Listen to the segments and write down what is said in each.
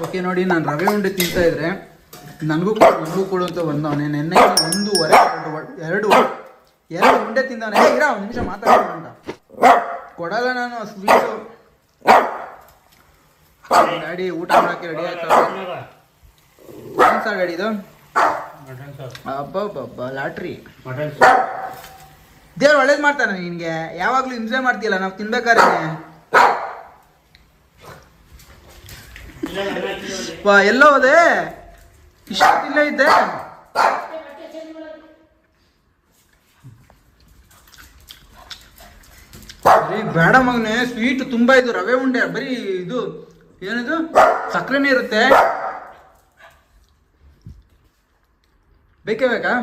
Okay ನೋಡಿ, ನಾನು ರವೆ ಉಂಡೆ ತಿಂತಾ ಇದ್ರೆ ನನಗೂ ಕೊಡು ಅಂತ ಬಂದವನೇ. ನೆನ್ನೆ 1.5 2 ಉಂಡೆ ತಿಂದವನೇ. ಇರ ಒಂದು ನಿಮಿಷ ಮಾತಾಡೋಣ ಅಂತ ಕೊಡಲ್ಲ ನಾನು ಸ್ವೀಟು. ಡ್ಯಾಡಿ ಊಟ ಮಾಡೋಕ್ಕೆ ರೆಡಿ ಆಯ್ತು. ಏನು ಸರ್ ಡ್ಯಾಡಿ ಇದು? ಅಬ್ಬಬ್ಬಬ್ಬ ಲಾಟ್ರಿ. ದೇವ್ರು ಒಳ್ಳೇದು ಮಾಡ್ತಾನೆ ನಿನಗೆ. ಯಾವಾಗಲೂ ಹಿಂಸೆ ಮಾಡ್ತೀಯಲ್ಲ ನಾವು ತಿನ್ಬೇಕಾದ್ರೆ. ಎಲ್ಲ ಹೋದೆ ಇಷ್ಟೊತ್ತಿಲ್ಲ ಇದ್ದೆ. ಬರೀ ಬೇಡ ಮಗನೆ, ಸ್ವೀಟ್ ತುಂಬಾ ಇದು. ರವೆ ಉಂಡೆ ಬರೀ ಇದು ಏನಿದು ಸಕ್ಕರೆನೇ ಇರುತ್ತೆ. ಬೇಕೇ ಬೇಕಾ?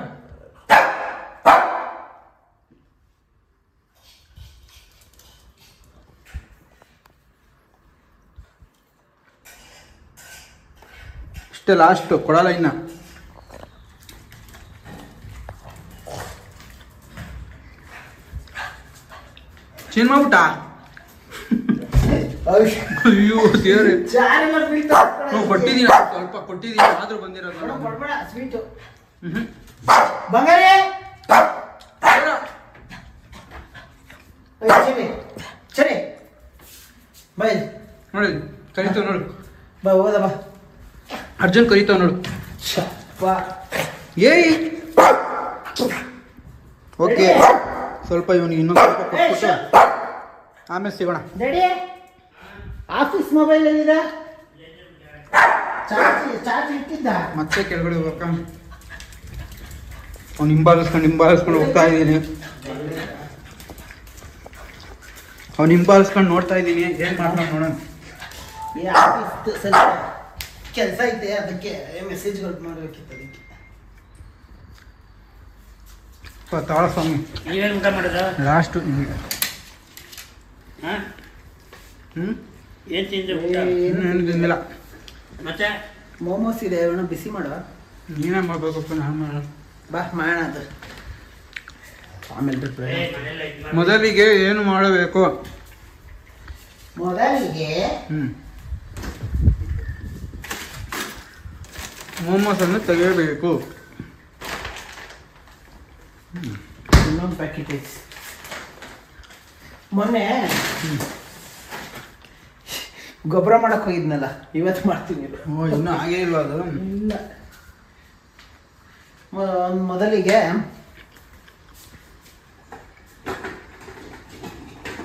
ಇಷ್ಟೇ ಲಾಸ್ಟ್, ಕೊಡಲ್ಲ ಇನ್ನ. ಚೇಂಜ್ ಮಾಡ್ಬಿಟ್ಟ. ಅಯ್ಯೋ ದೇವ್ರೆ, ಕೊಟ್ಟಿದ್ದೀನಿ ಸ್ವಲ್ಪ ಕೊಟ್ಟಿದ್ದೀನಿ ಆದ್ರೂ ಬಂದಿರೋದು. ನೋಡಿ ಕರಿತಾವ ನೋಡು. ಅರ್ಜುನ್ ಕರಿತಾವ ನೋಡು. ಏಯ್ ಓಕೆ, ಸ್ವಲ್ಪ ಇವನಿಗೆ ಇನ್ನೊಂದು ಸ್ವಲ್ಪ ಕೊಟ್ಬಿಟ್ಟು ಆಮೇಲೆ ಸಿಗೋಣ. ಆಫೀಸ್ ಮೊಬೈಲ್ ಎಲ್ಲಿದೆ? ಚಾರ್ಜ್ ಇಟ್ಟಿದ್ದ. ಮತ್ತೆ ಕೆಳಗಡೆ ಹೋಗಕ್ಕ. ಅವ್ನು ಹಿಂಬಾಲಿಸ್ಕೊಂಡು ಹೋಗ್ತಾ ಇದ್ದೀನಿ. ಅವ್ನು ಹಿಂಬಾಲಿಸ್ಕೊಂಡು ನೋಡ್ತಾ ಇದ್ದೀನಿ. ಏನ್ ಮಾಡ್ಕೊಂಡು ನೋಡೋಣ. ಸ್ವಲ್ಪ ಕೆಲಸ ಐತೆ, ಅದಕ್ಕೆ ಮೆಸೇಜ್ಗಳು ಮಾಡ್ಬೇಕಿತ್ತು. ಅದಕ್ಕೆ ತಾಳ ಸ್ವಾಮಿ ಲಾಸ್ಟು ನಿಮಗೆ. ಏನು ತಿಂದಿಲ್ಲ. ಮತ್ತೆ ಮೋಮೋಸ್ ಇದೆ, ಬಿಸಿ ಮಾಡುವ. ನೀನೇ ಮಾಡ್ಬೇಕು. ನಾನು ಬಾ ಮಾಡೋಣ ಅದು ಆಮೇಲೆ. ಮೊದಲಿಗೆ ಏನು ಮಾಡಬೇಕು? ಮೊದಲಿಗೆ ಮೋಮೋಸ್ ಅನ್ನು ತೆಗೆಯಬೇಕು. ಇನ್ನೊಂದು ಪ್ಯಾಕೆಟ್ ಐತಿ. ಮೊನ್ನೆ ಗೊಬ್ಬರ ಮಾಡಕ್ ಹೋಗಿದ್ನಲ್ಲ, ಇವತ್ತು ಮಾಡ್ತೀನಿ. ಇನ್ನೂ ಹಾಗೇ ಇಲ್ವಾ ಅದು? ಇಲ್ಲ, ಮೊದಲಿಗೆ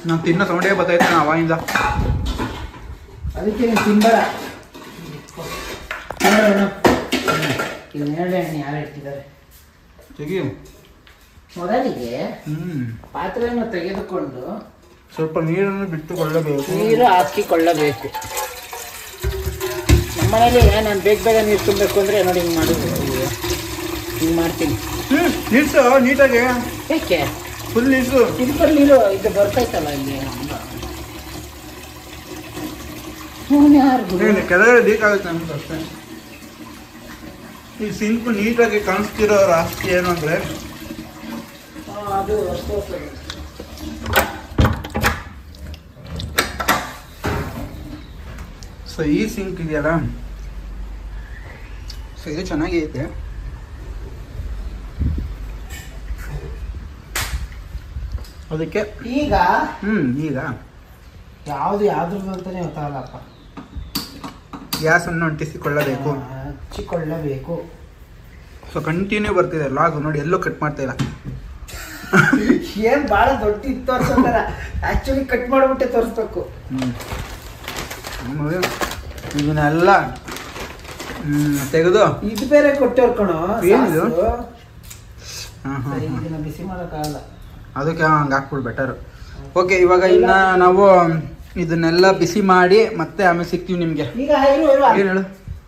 ನಾನು ತಿನ್ನೋ ಸೌಂಡೇ ಬರ್ತೈತೆ ಅವಾಗಿಂದ. ಅದಕ್ಕೆ ನೀನು ತಿನ್ಬೇಡ. ನೇರಳೆ ಹಣ್ಣು ಯಾರು ಇಟ್ಟಿದ್ದಾರೆ? ತೆಗಿಯು. ಮೊದಲಿಗೆ ಪಾತ್ರೆಯನ್ನು ತೆಗೆದುಕೊಂಡು ಸ್ವಲ್ಪ ನೀರನ್ನು ಬಿಟ್ಟುಕೊಳ್ಳಬೇಕು. ನೀರು ಹಾಕಿಕೊಳ್ಳಬೇಕು. ನಮ್ಮನೇಲಿ ನಾನು ಬೇಗ ನೀರು ತುಂಬಬೇಕು ಅಂದರೆ ನೋಡಿ ಹಿಂಗೆ ಮಾಡೋದು. ಹಿಂಗೆ ಮಾಡ್ತೀನಿ. ನಿಲ್ಸು ನೀಟಾಗಿ. ಏಕೆ ಫುಲ್ ನಿಲ್ಸು. ಇದಕ್ಕೆ ನೀರು ಇದು ಬರ್ತೈತಲ್ಲ ಇಲ್ಲಿ. ಕೆಳಗಡೆ ಲೀಕ್ ಆಗುತ್ತೆ ಅಂತ ಅಷ್ಟೇ. ಈ ಸಿಂಕ್ ನೀಟಾಗಿ ಕಾಣಿಸ್ತಿರೋ ಆಸ್ತಿ ಏನು ಅಂದರೆ ಅದು ಸೊ ಈ ಸಿಂಕ್ ಇದೆಯಲ್ಲ, ಸೊ ಇದು ಚೆನ್ನಾಗೈತೆ. ಅದಕ್ಕೆ ಈಗ ಈಗ ಯಾವ್ದು ಅಂತಾನೆ ಗೊತ್ತಾಗಲ್ಲಪ್ಪ. ಗ್ಯಾಸನ್ನು ಅಂಟಿಸಿಕೊಳ್ಳಬೇಕು. ಹಚ್ಚಿಕೊಳ್ಳಬೇಕು. ಸೊ ಕಂಟಿನ್ಯೂ ಬರ್ತಿದೆ ಲಾಗ್ ನೋಡಿ, ಎಲ್ಲೂ ಕಟ್ ಮಾಡ್ತಾ ಇಲ್ಲ. ಏನ್ ಭಾಳ ದೊಡ್ಡ ಇತ್ತು ತೋರ್ಸಂತಾರ, ಆಕ್ಚುಲಿ ಕಟ್ ಮಾಡ್ಬಿಟ್ಟೆ ತೋರಿಸ್ಬೇಕು. ಇದನ್ನೆಲ್ಲ ತೆಗೆದು ಇದು ಬೇರೆ ಕೊಟ್ಟವ್ರು ಕಣೋ. ಏನಿದು? ಇದನ್ನ ಬಿಸಿ ಮಾಡೋಕ್ಕಾಗಲ್ಲ, ಅದಕ್ಕೆ ಹಂಗೆ ಹಾಕ್ಬಿಡು ಬೆಟರ್. ಓಕೆ, ಇವಾಗ ಇನ್ನ ನಾವು ಇದನ್ನೆಲ್ಲ ಬಿಸಿ ಮಾಡಿ ಮತ್ತೆ ಆಮೇಲೆ ಸಿಗ್ತೀವಿ ನಿಮ್ಗೆ. ಈಗ ಏನು ಹೇಳು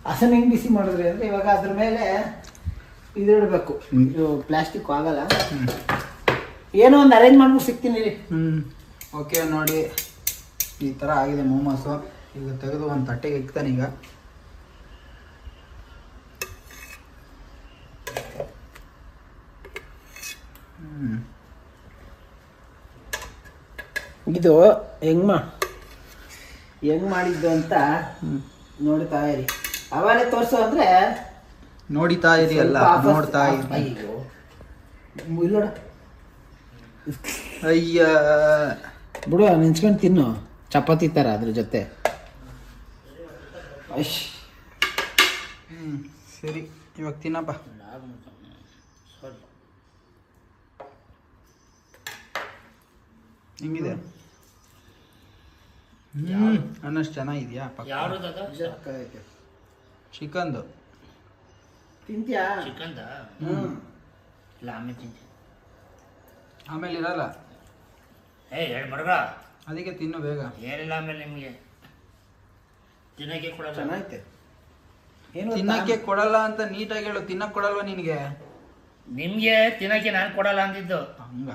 ಹಸನ್ ಹೆಂಗ್ ಬಿಸಿ ಮಾಡಿದ್ರಿ ಅಂದ್ರೆ, ಇವಾಗ ಅದ್ರ ಮೇಲೆ ಇದಿಡಬೇಕು. ಇದು ಪ್ಲಾಸ್ಟಿಕ್ ಆಗಲ್ಲ. ಏನೋ ಒಂದು ಅರೇಂಜ್ ಮಾಡ್ಬಿಟ್ಟು ಸಿಗ್ತೀನಿ. ಓಕೆ ನೋಡಿ, ಈ ಥರ ಆಗಿದೆ ಮೋಮೋಸು. ಈಗ ತೆಗೆದು ಒಂದು ತಟ್ಟೆಗೆ ಇಕ್ತಾನೆ. ಈಗ ಇದು ಹೆಂಗ್ ಮಾಡಿದ್ದು ಅಂತ ನೋಡ್ತಾ ಇರಿ. ಅವನೇ ತೋರಿಸು ಅಂದರೆ ನೋಡಿತಾ ಇರಿ ಅಲ್ಲ, ನೋಡ್ತಾ ಇರಿ. ಅಯ್ಯೋ ಇಲ್ಲೋಡ ಅಯ್ಯ ಬಿಡು, ನೆನ್ಸ್ಕೊಂಡು ತಿನ್ನು ಚಪಾತಿ ಥರ ಅದ್ರ ಜೊತೆ. ಸರಿ, ಇವಾಗ ತಿನ್ನಪ್ಪ. ಹೆಂಗಿದೆ? ಅನ್ನಷ್ಟು ಚೆನ್ನಾಗಿದ್ಯಾ? ಚಿಕನ್ದು ತಿಂತ್ಯಾ? ಚಿಕನ್ದ ಇಲ್ಲ ಆಮೇಲೆ ತಿಂತೀನಿ. ಆಮೇಲೆ ಇರಲ್ಲ. ಎರಡು ಮರ್ಗ ಅದಕ್ಕೆ ತಿನ್ನು ಬೇಗ. ಏನಿಲ್ಲ ಆಮೇಲೆ ನಿಮಗೆ ತಿನ್ನಕ್ಕೆ ಕೊಡಲ್ಲ. ಚೆನ್ನಾಗೈತೆ. ಏನು ತಿನ್ನಕ್ಕೆ ಕೊಡಲ್ಲ ಅಂತ ನೀಟಾಗಿ ಹೇಳು. ತಿನ್ನಕ್ಕೆ ಕೊಡಲ್ವಾ ನಿನಗೆ? ನಿಮಗೆ ತಿನ್ನಕ್ಕೆ ನಾನು ಕೊಡಲ್ಲ ಅಂದಿದ್ದು. ಹಂಗ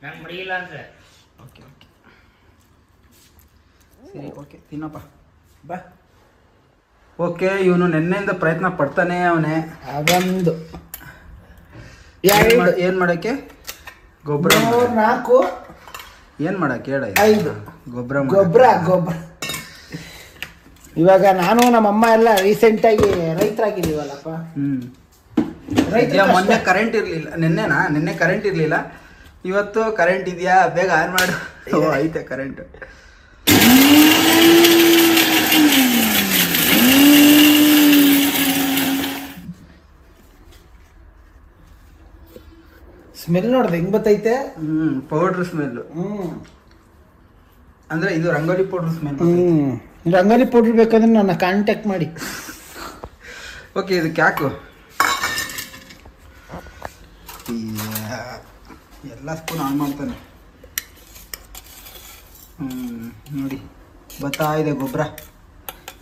ನಾನು ಮಡಿಯಿಲ್ಲ ಅಂದ್ರೆ. ಓಕೆ ಓಕೆ ಸರಿ, ಓಕೆ ತಿನ್ನಪ್ಪ ಬಾ. ಓಕೆ, ಇವನು ನೆನ್ನೆಯಿಂದ ಪ್ರಯತ್ನ ಪಡ್ತಾನೆ ಅವನೇ. ಅದೊಂದು ಏನ್ ಮಾಡಕ್ಕೆ? ಗೊಬ್ಬರ 4 ಏನ್ ಮಾಡಕ್ಕೆ? ಹೇಳ. 5 ಗೊಬ್ಬರ. ಇವಾಗ ನಾನು ನಮ್ಮಮ್ಮ ಎಲ್ಲ ರೀಸೆಂಟಾಗಿ ರೈತರಾಗಿದ್ದೀವಲ್ಲಪ್ಪ. ಮೊನ್ನೆ ಕರೆಂಟ್ ಇರ್ಲಿಲ್ಲ. ನಿನ್ನೆ ಕರೆಂಟ್ ಇರ್ಲಿಲ್ಲ. ಇವತ್ತು ಕರೆಂಟ್ ಇದೆಯಾ? ಬೇಗ ಆನ್ ಮಾಡು. ಐತೆ ಕರೆಂಟ್. ಸ್ಮೆಲ್ ನೋಡ್ದೆ ಹೆಂಗ್ ಬತ್ತೈತೆ. Powder smell. ಅಂದ್ರೆ ಇದು rangoli powder smell. Rangoli powder ಬೇಕಂದ್ರೆ ನನ್ನ ಕಾಂಟ್ಯಾಕ್ಟ್ ಮಾಡಿ. ಓಕೆ, ಇದಕ್ಕೆ ಹಾಕು. ಎಲ್ಲ ಸ್ಪೂನ್ ಆನ್ ಮಾಡ್ತಾನೆ. ನೋಡಿ ಬರ್ತಾ ಇದೆ ಗೊಬ್ಬರ.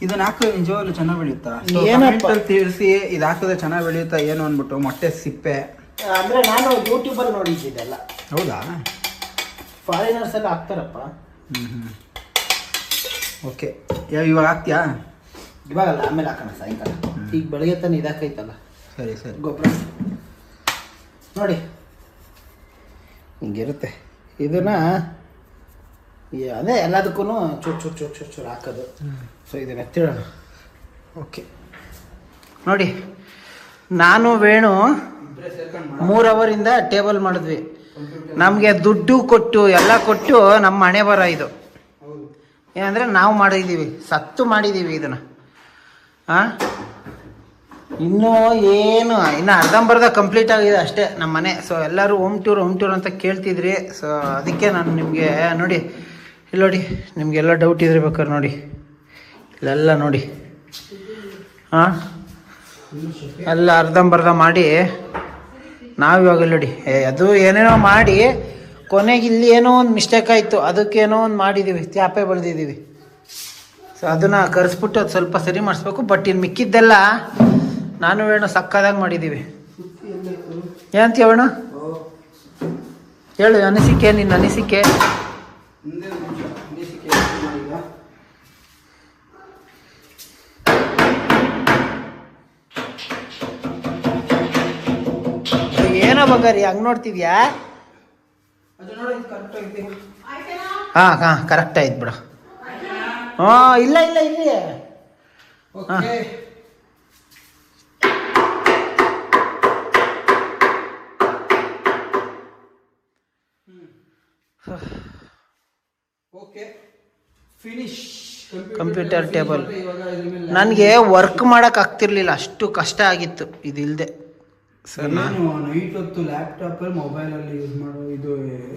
ಇದನ್ನ ಹಾಕಿದ್ರೆ ನಿಜವಾಗ್ಲೂ ಚೆನ್ನಾಗಿ ಬೆಳೆಯುತ್ತಾ? ತಿಳಿಸಿ, ಇದು ಹಾಕಿದ್ರೆ ಚೆನ್ನಾಗಿ ಬೆಳೆಯುತ್ತಾ ಏನು ಅಂದ್ಬಿಟ್ಟು. ಮೊಟ್ಟೆ ಸಿಪ್ಪೆ ಅಂದ್ರೆ ನಾನು ಯೂಟ್ಯೂಬಲ್ಲಿ ನೋಡಿದ್ದಿದ್ದೆಲ್ಲ. ಹೌದಾ? ಫಾರಿನರ್ಸ್ ಎಲ್ಲ ಹಾಕ್ತಾರಪ್ಪ. ಓಕೆ, ಇವಾಗ ಹಾಕ್ತೀಯಾ? ಇವಾಗಲ್ಲ, ಆಮೇಲೆ ಹಾಕೋಣ ಸಾಯಂಕಾಲ. ಈಗ ಬೆಳಗ್ಗೆ ತಾನೆ ಇದಾಕೈತಲ್ಲ. ಸರಿ ಸರಿ. ಗೊಬ್ಬರ ನೋಡಿ ಹಿಂಗಿರುತ್ತೆ. ಇದನ್ನ ಅದೇ ಎಲ್ಲದಕ್ಕೂ ಚೂರು ಹಾಕೋದು. ಸೊ ಇದನ್ನ ಎತ್ತಿಡೋಣ. ಓಕೆ, ನೋಡಿ, ನಾನು ವೇಣು 3 ಅವರಿಂದ ಟೇಬಲ್ ಮಾಡಿದ್ವಿ. ನಮಗೆ ದುಡ್ಡು ಕೊಟ್ಟು ಎಲ್ಲ ಕೊಟ್ಟು ನಮ್ಮ ಹಣೆ ಬರ ಇದು. ಏನಂದರೆ ನಾವು ಮಾಡಿದ್ದೀವಿ, ಸತ್ತು ಮಾಡಿದ್ದೀವಿ ಇದನ್ನು. ಇನ್ನೂ ಇನ್ನು ಅರ್ಧಂಬರ್ಧ ಕಂಪ್ಲೀಟ್ ಆಗಿದೆ ಅಷ್ಟೇ ನಮ್ಮ ಮನೆ. ಸೊ ಎಲ್ಲರೂ ಹೋಮ್ ಟೂರ್ ಅಂತ ಕೇಳ್ತಿದ್ರಿ. ಸೊ ಅದಕ್ಕೆ ನಾನು ನಿಮಗೆ ನೋಡಿ, ಇಲ್ಲಿ ನೋಡಿ, ನಿಮಗೆಲ್ಲ ಡೌಟ್ ಇದ್ರೆ ಬೇಕಾದ್ರೆ ನೋಡಿ, ಇಲ್ಲೆಲ್ಲ ನೋಡಿ. ಎಲ್ಲ ಅರ್ಧಂಬರ್ಧ ಮಾಡಿ ನಾವಿವಾಗ ನೋಡಿ ಅದು ಏನೇನೋ ಮಾಡಿ ಕೊನೆಗೆ ಇಲ್ಲಿ ಏನೋ ಒಂದು ಮಿಸ್ಟೇಕ್ ಆಯಿತು. ಅದಕ್ಕೇನೋ ಒಂದು ಮಾಡಿದ್ದೀವಿ, ತ್ಯಾಪೆ ಬೆಳೆದಿದ್ದೀವಿ. ಸೊ ಅದನ್ನು ಕರೆಸ್ಬಿಟ್ಟು ಅದು ಸ್ವಲ್ಪ ಸರಿ ಮಾಡಿಸ್ಬೇಕು. ಬಟ್ ಇನ್ನು ಮಿಕ್ಕಿದ್ದೆಲ್ಲ ನಾನು ವೇಣು ಸಕ್ಕದಾಗಿ ಮಾಡಿದ್ದೀವಿ. ಏನಂತೀಯ ವೇಣು? ಹೇಳು ಅನಿಸಿಕೆ, ನಿನ್ನ ಅನಿಸಿಕೆ. ಏನೋ ಬಂಗಾರಿ ಹಂಗೆ ನೋಡ್ತಿದ್ಯಾ? ಹಾಂ ಕರೆಕ್ಟ್ ಆಯ್ತು ಬಿಡು. ಇಲ್ಲ ಇಲ್ಲಿ. Okay, finish. ಕಂಪ್ಯೂಟರ್ ಟೇಬಲ್ ನನಗೆ ವರ್ಕ್ ಮಾಡೋಕೆ ಆಗ್ತಿರ್ಲಿಲ್ಲ, ಅಷ್ಟು ಕಷ್ಟ ಆಗಿತ್ತು ಇದಿಲ್ಲದೆ. ಸರ್, ನಾನು ನೈಟ್ ಹೊತ್ತು ಲ್ಯಾಪ್ಟಾಪಲ್ಲಿ ಮೊಬೈಲಲ್ಲಿ ಯೂಸ್ ಮಾಡೋ ಇದು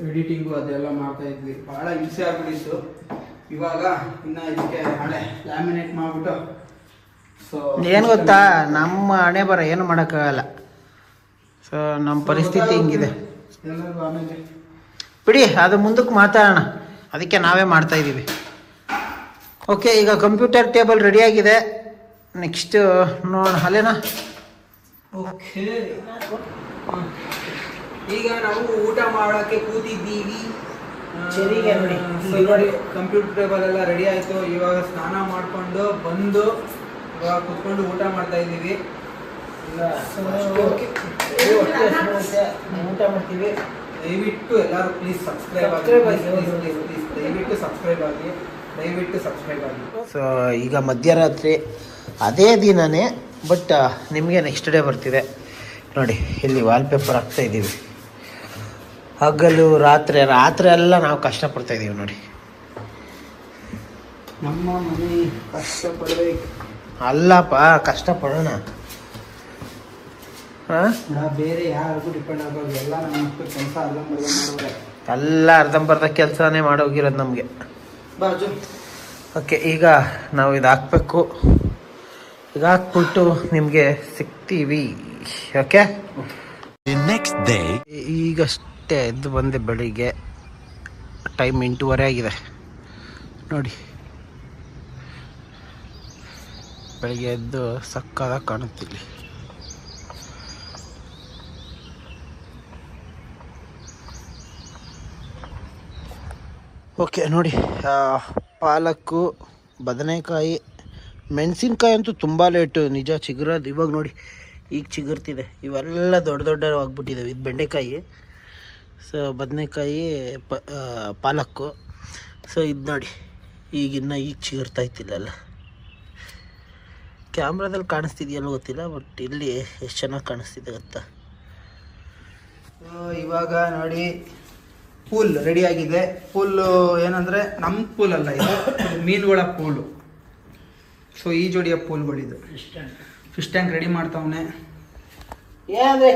ಎಡಿಟಿಂಗು ಅದೆಲ್ಲ ಮಾಡ್ತಾ ಇದ್ವಿ. ಭಾಳ ಹಿಂಸೆ ಆಗ್ಬಿಟ್ಟಿತ್ತು. ಇವಾಗ ಇನ್ನು ಇದಕ್ಕೆ ಹಳೆ ಲ್ಯಾಮಿನೇಟ್ ಮಾಡಿಬಿಟ್ಟು. ಸೊ ಏನು ಗೊತ್ತಾ, ನಮ್ಮ ಹಣೆ ಬರ ಏನು ಮಾಡೋಕ್ಕಾಗಲ್ಲ. ಸೊ ನಮ್ಮ ಪರಿಸ್ಥಿತಿ ಹಿಂಗಿದೆ. ಎಲ್ಲರಿಗೂ ಆಮೇಲೆ ಬಿಡಿ, ಅದು ಮುಂದಕ್ಕೆ ಮಾತಾಡೋಣ. ಅದಕ್ಕೆ ನಾವೇ ಮಾಡ್ತಾ ಇದ್ದೀವಿ. ಓಕೆ, ಈಗ ಕಂಪ್ಯೂಟರ್ ಟೇಬಲ್ ರೆಡಿಯಾಗಿದೆ. ನೆಕ್ಸ್ಟ್ ನೋಡೋಣ ಅಲ್ಲೇನಾ. ಓಕೆ, ಈಗ ನಾವು ಊಟ ಮಾಡೋಕ್ಕೆ ಕೂತಿದ್ದೀವಿ. ಸರಿಗೆ ನೋಡಿ, ನೋಡಿ ಕಂಪ್ಯೂಟರ್ ಟೇಬಲ್ ಎಲ್ಲ ರೆಡಿ ಆಯಿತು. ಇವಾಗ ಸ್ನಾನ ಮಾಡಿಕೊಂಡು ಬಂದು ಇವಾಗ ಕುತ್ಕೊಂಡು ಊಟ ಮಾಡ್ತಾ ಇದ್ದೀವಿ. ಊಟ ಮಾಡ್ತೀವಿ. ದಯವಿಟ್ಟು ಎಲ್ಲರೂ ಪ್ಲೀಸ್ ಸಬ್ಸ್ಕ್ರೈಬ್ ಆಗಿ. ದಯವಿಟ್ಟು ಸಬ್ಸ್ಕ್ರೈಬ್ ಆಗಿ. ದಯವಿಟ್ಟು ಸಬ್ಸ್ಕ್ರೈಬ್ ಆಗಿ. ಸೊ ಈಗ ಮಧ್ಯರಾತ್ರಿ ಅದೇ ದಿನನೇ, ಬಟ್ ನಿಮಗೆ ನೆಕ್ಸ್ಟ್ ಡೇ ಬರ್ತಿದೆ ನೋಡಿ. ಇಲ್ಲಿ ವಾಲ್ಪೇಪರ್ ಹಾಕ್ತಾ ಇದ್ದೀವಿ. ಹಗಲು ರಾತ್ರಿ ಎಲ್ಲ ನಾವು ಕಷ್ಟಪಡ್ತಾ ಇದ್ದೀವಿ ನೋಡಿ. ನಮ್ಮ ಮನೆ ಕಷ್ಟಪಡಬೇಕು. ಅಲ್ಲಪ್ಪ, ಕಷ್ಟಪಡೋಣ. ಹಾಂ, ಬೇರೆ ಯಾರಿಗೂ ಡಿಪೆಂಡ್ ಆಗೋದು ಎಲ್ಲ ನಮ್ಮ ಮಕ್ಕಳು ಕೆಲಸ ಮಾಡೋರೆ. ಎಲ್ಲ ಅರ್ಧಂಬರ್ಧ ಕೆಲಸನೇ ಮಾಡೋಗಿರೋದು ನಮಗೆ. ಬಾಜು ಓಕೆ, ಈಗ ನಾವು ಇದು ಹಾಕ್ಬೇಕು. ಈಗ ಹಾಕ್ಬಿಟ್ಟು ನಿಮಗೆ ಸಿಗ್ತೀವಿ. Okay, next day. ಈಗಷ್ಟೇ ಎದ್ದು ಬಂದೆ. ಬೆಳಿಗ್ಗೆ ಟೈಮ್ 8:30 ಆಗಿದೆ ನೋಡಿ. ಬೆಳಿಗ್ಗೆ ಎದ್ದು ಸಕ್ಕದಾಗಿ ಕಾಣುತ್ತಿಲ್ಲ. ಓಕೆ ನೋಡಿ, ಪಾಲಕ್ಕು, ಬದನೆಕಾಯಿ, ಮೆಣಸಿನ್ಕಾಯಿ ಅಂತೂ ತುಂಬ ಲೇಟು ನಿಜ ಚಿಗುರೋದು. ಇವಾಗ ನೋಡಿ ಈಗ ಚಿಗುರ್ತಿದೆ. ಇವೆಲ್ಲ ದೊಡ್ಡ ಆಗ್ಬಿಟ್ಟಿದ್ದಾವೆ. ಇದು ಬೆಂಡೆಕಾಯಿ, ಸೊ ಬದನೆಕಾಯಿ, ಪಾಲಕ್ಕು. ಸೊ ಇದು ನೋಡಿ ಈಗ ಚಿಗುರ್ತಾ ಇತ್ತಿಲ್ಲ. ಕ್ಯಾಮ್ರಾದಲ್ಲಿ ಕಾಣಿಸ್ತಿದೆಯಲ್ಲ ಗೊತ್ತಿಲ್ಲ, ಬಟ್ ಇಲ್ಲಿ ಎಷ್ಟು ಚೆನ್ನಾಗಿ ಕಾಣಿಸ್ತಿದೆ ಗೊತ್ತಾ. ಇವಾಗ ನೋಡಿ ಪೂಲ್ ರೆಡಿ ಆಗಿದೆ. ಪೂಲು ಏನಂದರೆ ನಮ್ಮ ಪೂಲ್ ಅಲ್ಲ, ಇದು ಮೀನುಗಳ ಪೂಲು. ಸೊ ಈ ಜೋಡಿಯ ಪೂಲ್ಗಳಿದು. ಫಿಶ್ ಟ್ಯಾಂಕ್ ರೆಡಿ ಮಾಡ್ತಾವನೆ. ಏನಂದ್ರೆ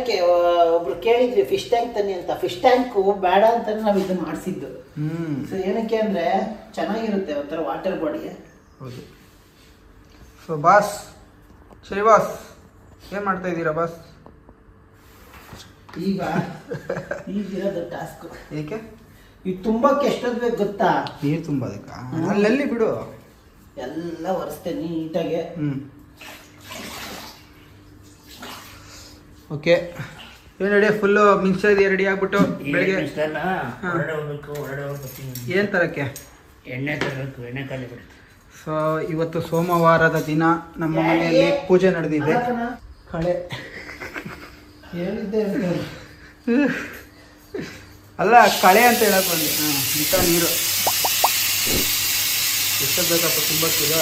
ಒಬ್ರು ಕೇಳಿದ್ವಿ ಫಿಶ್ ಟ್ಯಾಂಕ್ ತನ್ನಿ ಅಂತ. ಫಿಶ್ ಟ್ಯಾಂಕ್ ಬೇಡ ಅಂತ ನಾವು ಇದನ್ನ ಮಾಡಿಸಿದ್ದು. ಸೊ ಏನಕ್ಕೆ ಅಂದರೆ ಚೆನ್ನಾಗಿರುತ್ತೆ, ಒಂಥರ ವಾಟರ್ ಬಾಡಿ. ಹೌದು. ಸೊ ಬಾಸ್, ಸರಿ ಬಾಸ್, ಏನು ಮಾಡ್ತಾ ಇದ್ದೀರಾ ಬಾಸ್? ಈಗಿರೋದು ಟಾಸ್ಕ್. ಏಕೆ? ಇದು ತುಂಬಕ್ಕೆ ಎಷ್ಟೊತ್ತು ಬೇಕು ಗೊತ್ತಾ? ನೀರು ತುಂಬೋದಕ್ಕ? ಅಲ್ಲೆಲ್ಲಿ ಬಿಡು, ಎಲ್ಲ ಒರೆಸ್ತೆ ನೀಟಾಗೆ. ಓಕೆ, ಏನು ರೆಡಿ? ಫುಲ್ಲು ಮಿಕ್ಸರ್ ಇದೆಯಾ ರೆಡಿ ಆಗ್ಬಿಟ್ಟು? ಬೆಳಿಗ್ಗೆ ಹೊರಡೆ ಹೋಗ್ಬೇಕು. ಏನು ತರಕ್ಕೆ? ಎಣ್ಣೆ ತರಬೇಕು, ಎಣ್ಣೆ ಖಾಲಿ ಬಿಡುತ್ತೆ. ಸೊ ಇವತ್ತು ಸೋಮವಾರದ ದಿನ ನಮ್ಮ ಮನೆಯಲ್ಲಿ ಪೂಜೆ ನಡೆದಿದೆ. ಕಳೆ ಹೇಳಿದ್ದೆ ಅಲ್ಲ, ಕಳೆ ಅಂತ ಹೇಳಕ್ ಬಂದೆ. ಇಂಥ ನೀರು ಎಷ್ಟೊತ್ತು ಬೇಕಪ್ಪ ತುಂಬಕ್ಕಿಲ್ಲ?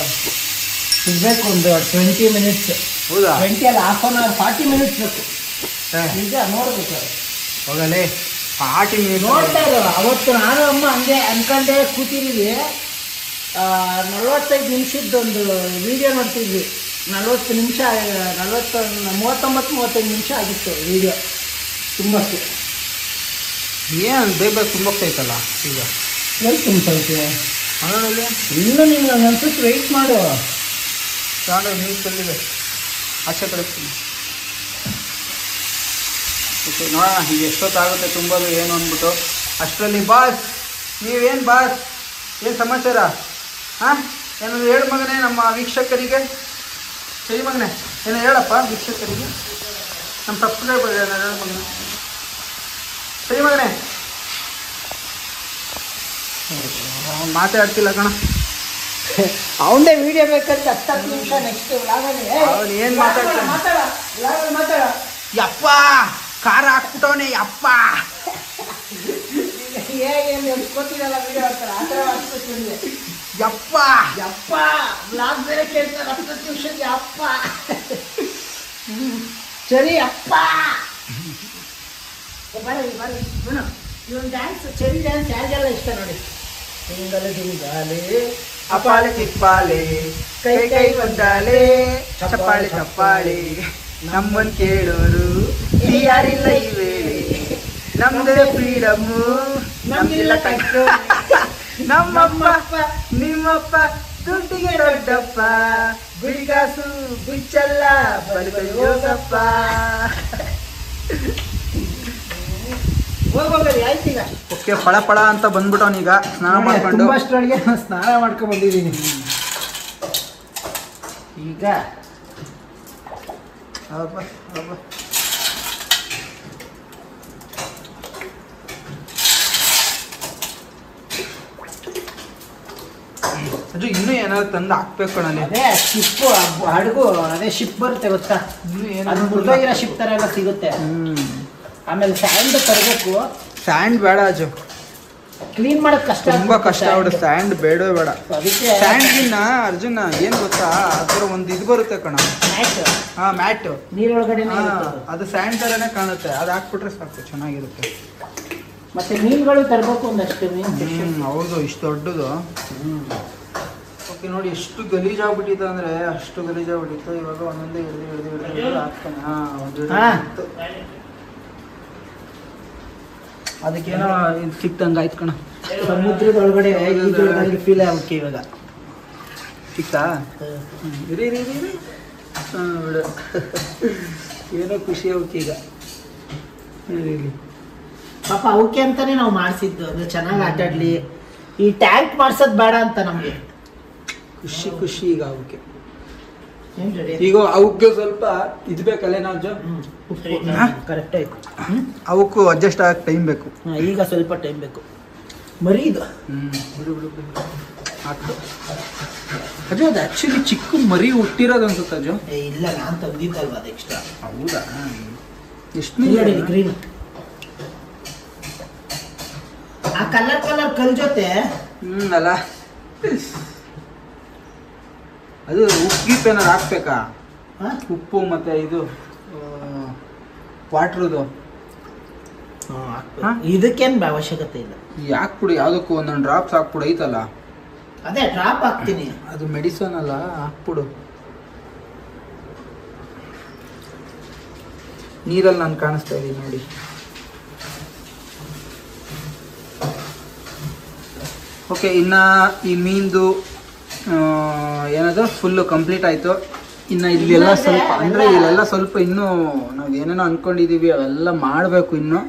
ಸಿಗ್ಬೇಕು ಒಂದು 20 ಮಿನಿಟ್ಸ್. ಹೌದಾ? 20 ಅಲ್ಲ, ಹಾಫ್ ಅನ್ ಅವರ್, 40 ಮಿನಿಟ್ಸ್ ಬೇಕು. ನಿಜ ನೋಡ್ಬೇಕು. ಹೋಗಲೇ 40 ಮಿನಿಟ್ ನೋಡ್ತಾ ಇರೋ. ಅವತ್ತು ನಾನು ಅಮ್ಮ ಹಂಗೆ ಅನ್ಕೊಂಡೆ ಕೂತಿದ್ದೀವಿ. 45 ನಿಮಿಷದ್ದೊಂದು ವಿಡಿಯೋ ನೋಡ್ತಿದ್ವಿ. 40 ನಿಮಿಷ, 39-35 ನಿಮಿಷ ಆಗಿತ್ತು ವಿಡಿಯೋ ತುಂಬಕ್ಕೆ. ಏನು ಬೇಗ ತುಂಬಕ್ತೈತಲ್ಲ ಈಗ. ಎಲ್ಲಿ ತುಂಬೈತೆ? ಅದರಲ್ಲಿ ಇನ್ನೂ ನಿಮ್ಗೆ ಅನ್ಸುತ್ತೆ, ವೆಯ್ಟ್ ಮಾಡು. ತಗೊಂಡು ನೀರು ಚೆಲ್ಲಿದೆ, ಆಚೆ ಕಳಿಸ್ತೀನಿ. ಓಕೆ, ನೋಡೋಣ ಈಗ ಎಷ್ಟೊತ್ತಾಗುತ್ತೆ ತುಂಬೋದು ಏನು ಅಂದ್ಬಿಟ್ಟು. ಅಷ್ಟರಲ್ಲಿ ಬಾಸ್, ನೀವೇನು ಬಾಸ್, ಏನು ಸಮಾಚಾರ? ಹಾಂ, ಏನಾದ್ರು ಹೇಳು ಮಗನೇ ನಮ್ಮ ವೀಕ್ಷಕರಿಗೆ. ಸರಿ ಮಗನೇ, ಏನೋ ಹೇಳಪ್ಪ ವೀಕ್ಷಕರಿಗೆ, ನಮ್ಮ ಸಬ್ಸ್ಕ್ರೈಬರ್ ಏನಾರು ಹೇಳು ಮಗನೇ. ಸರಿ ಮಗನೇ, ಮಾತಾಡ್ತಿಲ್ಲ ಕಣ. ಅವನದೇ ವಿಡಿಯೋ ಬೇಕಂತ 10 ನಿಮಿಷ ನೆಕ್ಸ್ಟ್ ವ್ಲಾಗಲ್ಲಿ. ಅವನು ಏನು ಮಾತಾಡ್ತಾನೆ? ಮಾತಾಡ. ಯಪ್ಪ ಖಾರ ಹಾಕ್ಬಿಟ್ಟವನೇ ಯಪ್ಪ. ಹೇಗೆ ಗೊತ್ತಿರಲ್ಲ ವಿಡಿಯೋ ಮಾಡ್ತಾರೆ, ಆ ಥರ ಮಾಡ್ಸ್ಕೊತೀನಿ. ಯಪ್ಪ ಯಪ್ಪ ವ್ಲಾಗ್ ಬೇರೆ ಕೇಳ್ತಾರೆ 10 ನಿಮಿಷಕ್ಕೆ. ಅಪ್ಪ ಸರಿ ಅಪ್ಪ ಬರೀ ಇವನ್ ಡ್ಯಾನ್ಸ್, ಚೆರಿ ಡ್ಯಾನ್ಸ್ ಯಾರಿಗೆಲ್ಲ ಇಷ್ಟ ನೋಡಿ. ಹಿಂಗಲೆ ಹಿಂಗಾಲೆ ಅಪಾಲೆ ತಿಪ್ಪಾಲೆ ಕೈ ಕೈ ಬಂದಾಲೆ ಚಪ್ಪಾಳೆ ಚಪ್ಪಾಳೆ ನಮ್ಮನ್ ಕೇಳೋರು ಯಾರಿಲ್ಲ ಈ ವೇಳೆ. ನಮ್ದೇ ಫ್ರೀಡಮ್ಮು, ನಮ್ದಿಲ್ಲ ಕಂಟ್ರೋಲ್. ನಮ್ಮಪ್ಪ ನಿಮ್ಮಪ್ಪ ದುಡ್ಡಿಗೆ ದೊಡ್ಡಪ್ಪ, ಗುಡಿಗಾಸು ಗುಚ್ಚಲ್ಲ ಬಲಿ ಹೋಗಪ್ಪ. ಹೋಗೋಗಲಿ ಆಯ್ತು. ಈಗ ಓಕೆ, ಪಳ ಪಳ ಅಂತ ಬಂದ್ಬಿಟ್ಟವನೀಗ ಸ್ನಾನ ಮಾಡ್ಕೊಂಡು. ತುಂಬಷ್ಟರೊಳಗೆ ಸ್ನಾನ ಮಾಡ್ಕೊಂಡು ಬಂದಿದ್ದೀನಿ. ಈಗ ಅಜ್ಜು ಇನ್ನೂ ಏನಾದ್ರು ತಂದು ಹಾಕ್ಬೇಕು ಕಣಲ್ಲಿ. ಅದೇ ಶಿಪ್ಪು ಹಡಗು, ಅದೇ ಶಿಪ್ ಬರುತ್ತೆ ಗೊತ್ತಾ? ಇನ್ನೂ ಅದು ಏನಾದ್ರು ಮುರಿದೋಗಿರೋ ಶಿಪ್ ಥರ ಎಲ್ಲ ಸಿಗುತ್ತೆ. ಆಮೇಲೆ ಸ್ಯಾಂಡ್ ತರಬೇಕು. ಸ್ಯಾಂಡ್ ಬೇಡ ಅಜ್ಜು, ಕ್ಲೀನ್ ಮಾಡೋದು ಕಷ್ಟ ತುಂಬಾ ಕಷ್ಟ ಆಗ್ಬಿಡುತ್ತೆ. ಸ್ಯಾಂಡ್ ಬೇಡವೇ ಬೇಡ. ಅದಕ್ಕೆ ಸ್ಯಾಂಡ್ಗಿನ್ನ ಅರ್ಜುನ ಏನ್ ಗೊತ್ತಾ, ಅದರ ಒಂದು ಇದು ಬರುತ್ತೆ ಕಣ. ಮ್ಯಾಟ್ ನೀರೊಳಗಡೆ ಅದು ಸ್ಯಾಂಡ್ ತರನೇ ಕಾಣುತ್ತೆ. ಅದು ಹಾಕ್ಬಿಟ್ರೆ ಸಾಕು, ಚೆನ್ನಾಗಿರುತ್ತೆ. ಮತ್ತೆ ಮೀನುಗಳು ತರಬೇಕು ಒಂದಷ್ಟು ಹೌದು, ಇಷ್ಟು ದೊಡ್ಡದು. ಓಕೆ ನೋಡಿ, ಎಷ್ಟು ಗಲೀಜಾಗ್ಬಿಟ್ಟಿತ್ತು ಅಂದ್ರೆ ಅಷ್ಟು ಗಲೀಜಾಗ್ಬಿಟ್ಟಿತ್ತು. ಇವಾಗ ಒಂದೊಂದೇ ಹಿಡಿದು ಹಾಕ್ತಾನೆ. ಅದಕ್ಕೇನೋ ಇದು ಸಿಕ್ತಂಗೆ ಆಯ್ತು ಕಣ. ಸಮುದ್ರದೊಳಗಡೆ ಫೀಲ್ ಆಗುತ್ತೆ ಇವಾಗ. ಸಿಕ್ತಾ? ಇರಿ ಬಿಡು. ಏನೋ ಖುಷಿ ಆಗುತ್ತೆ ಈಗ. ಇರಲಿ ಪಾಪ ಅವಕ್ಕೆ ಅಂತಾನೆ ನಾವು ಮಾಡಿಸಿದ್ದು, ಅಂದ್ರೆ ಚೆನ್ನಾಗಿ ಆಟಾಡ್ಲಿ. ಈ ಟ್ಯಾಂಕ್ ಮಾಡ್ಸೋದು ಬೇಡ ಅಂತ ನಮಗೆ ಖುಷಿ ಈಗ ಅವಕ್ಕೆ. ಈಗ ಅವಕ್ಕೆ ಸ್ವಲ್ಪ ಇದು ಬೇಕಲ್ಲೇ ನಾವು ಕರೆಕ್ಟ್ ಆಯ್ತು. ಅವಕ್ಕೂ ಅಡ್ಜಸ್ಟ್ ಆಗಕ್ಕೆ ಟೈಮ್ ಬೇಕು. ಈಗ ಸ್ವಲ್ಪ ಟೈಮ್ ಬೇಕು. ಮರಿ ಇದು ಬಿಡು ಹಾಕು. ಅಜು ಅದು ಆ್ಯಕ್ಚುಲಿ ಚಿಕ್ಕ ಮರಿ ಹುಟ್ಟಿರೋದು ಅನ್ಸುತ್ತೆ ಅಜು. ಇಲ್ಲ, ನಾನು ತಂದಿದ್ದಲ್ವ ಅದು ಎಕ್ಸ್ಟ್ರಾ. ಹೌದಾ? ಎಷ್ಟು ಗ್ರೀನ್ ಆ ಕಲರ್ ಕಲ್ ಜೊತೆ ಅಲ್ಲ, ಅದು ಉಪ್ಪು ಏನಾರು ಹಾಕ್ಬೇಕಾ? ಉಪ್ಪು ಮತ್ತೆ ಇದು ವಾಟ್ರದು ಇದಕ್ಕೇನು ಅವಶ್ಯಕತೆ ಇಲ್ಲ. ಹಾಕ್ಬಿಡು, ಯಾವುದಕ್ಕೂ ಒಂದೊಂದು ಡ್ರಾಪ್ಸ್ ಹಾಕ್ಬಿಡು. ಐತಲ್ಲ, ಅದೇ ಡ್ರಾಪ್ ಹಾಕ್ತೀನಿ. ಅದು ಮೆಡಿಸನ್ ಅಲ್ಲ, ಹಾಕ್ಬಿಡು. ನೀರಲ್ಲಿ ನಾನು ಕಾಣಿಸ್ತಾ ಇದ್ದೀನಿ ನೋಡಿ. ಓಕೆ, ಇನ್ನು ಈ ಮೀನ್ದು ಏನದು ಫುಲ್ಲು ಕಂಪ್ಲೀಟ್ ಆಯಿತು. ಇನ್ನು ಇಲ್ಲೆಲ್ಲ ಸ್ವಲ್ಪ ಅಂದರೆ ಇಲ್ಲೆಲ್ಲ ಸ್ವಲ್ಪ ಇನ್ನೂ ನಾವು ಏನೇನೋ ಅಂದ್ಕೊಂಡಿದ್ದೀವಿ ಅವೆಲ್ಲ ಮಾಡಬೇಕು ಇನ್ನು.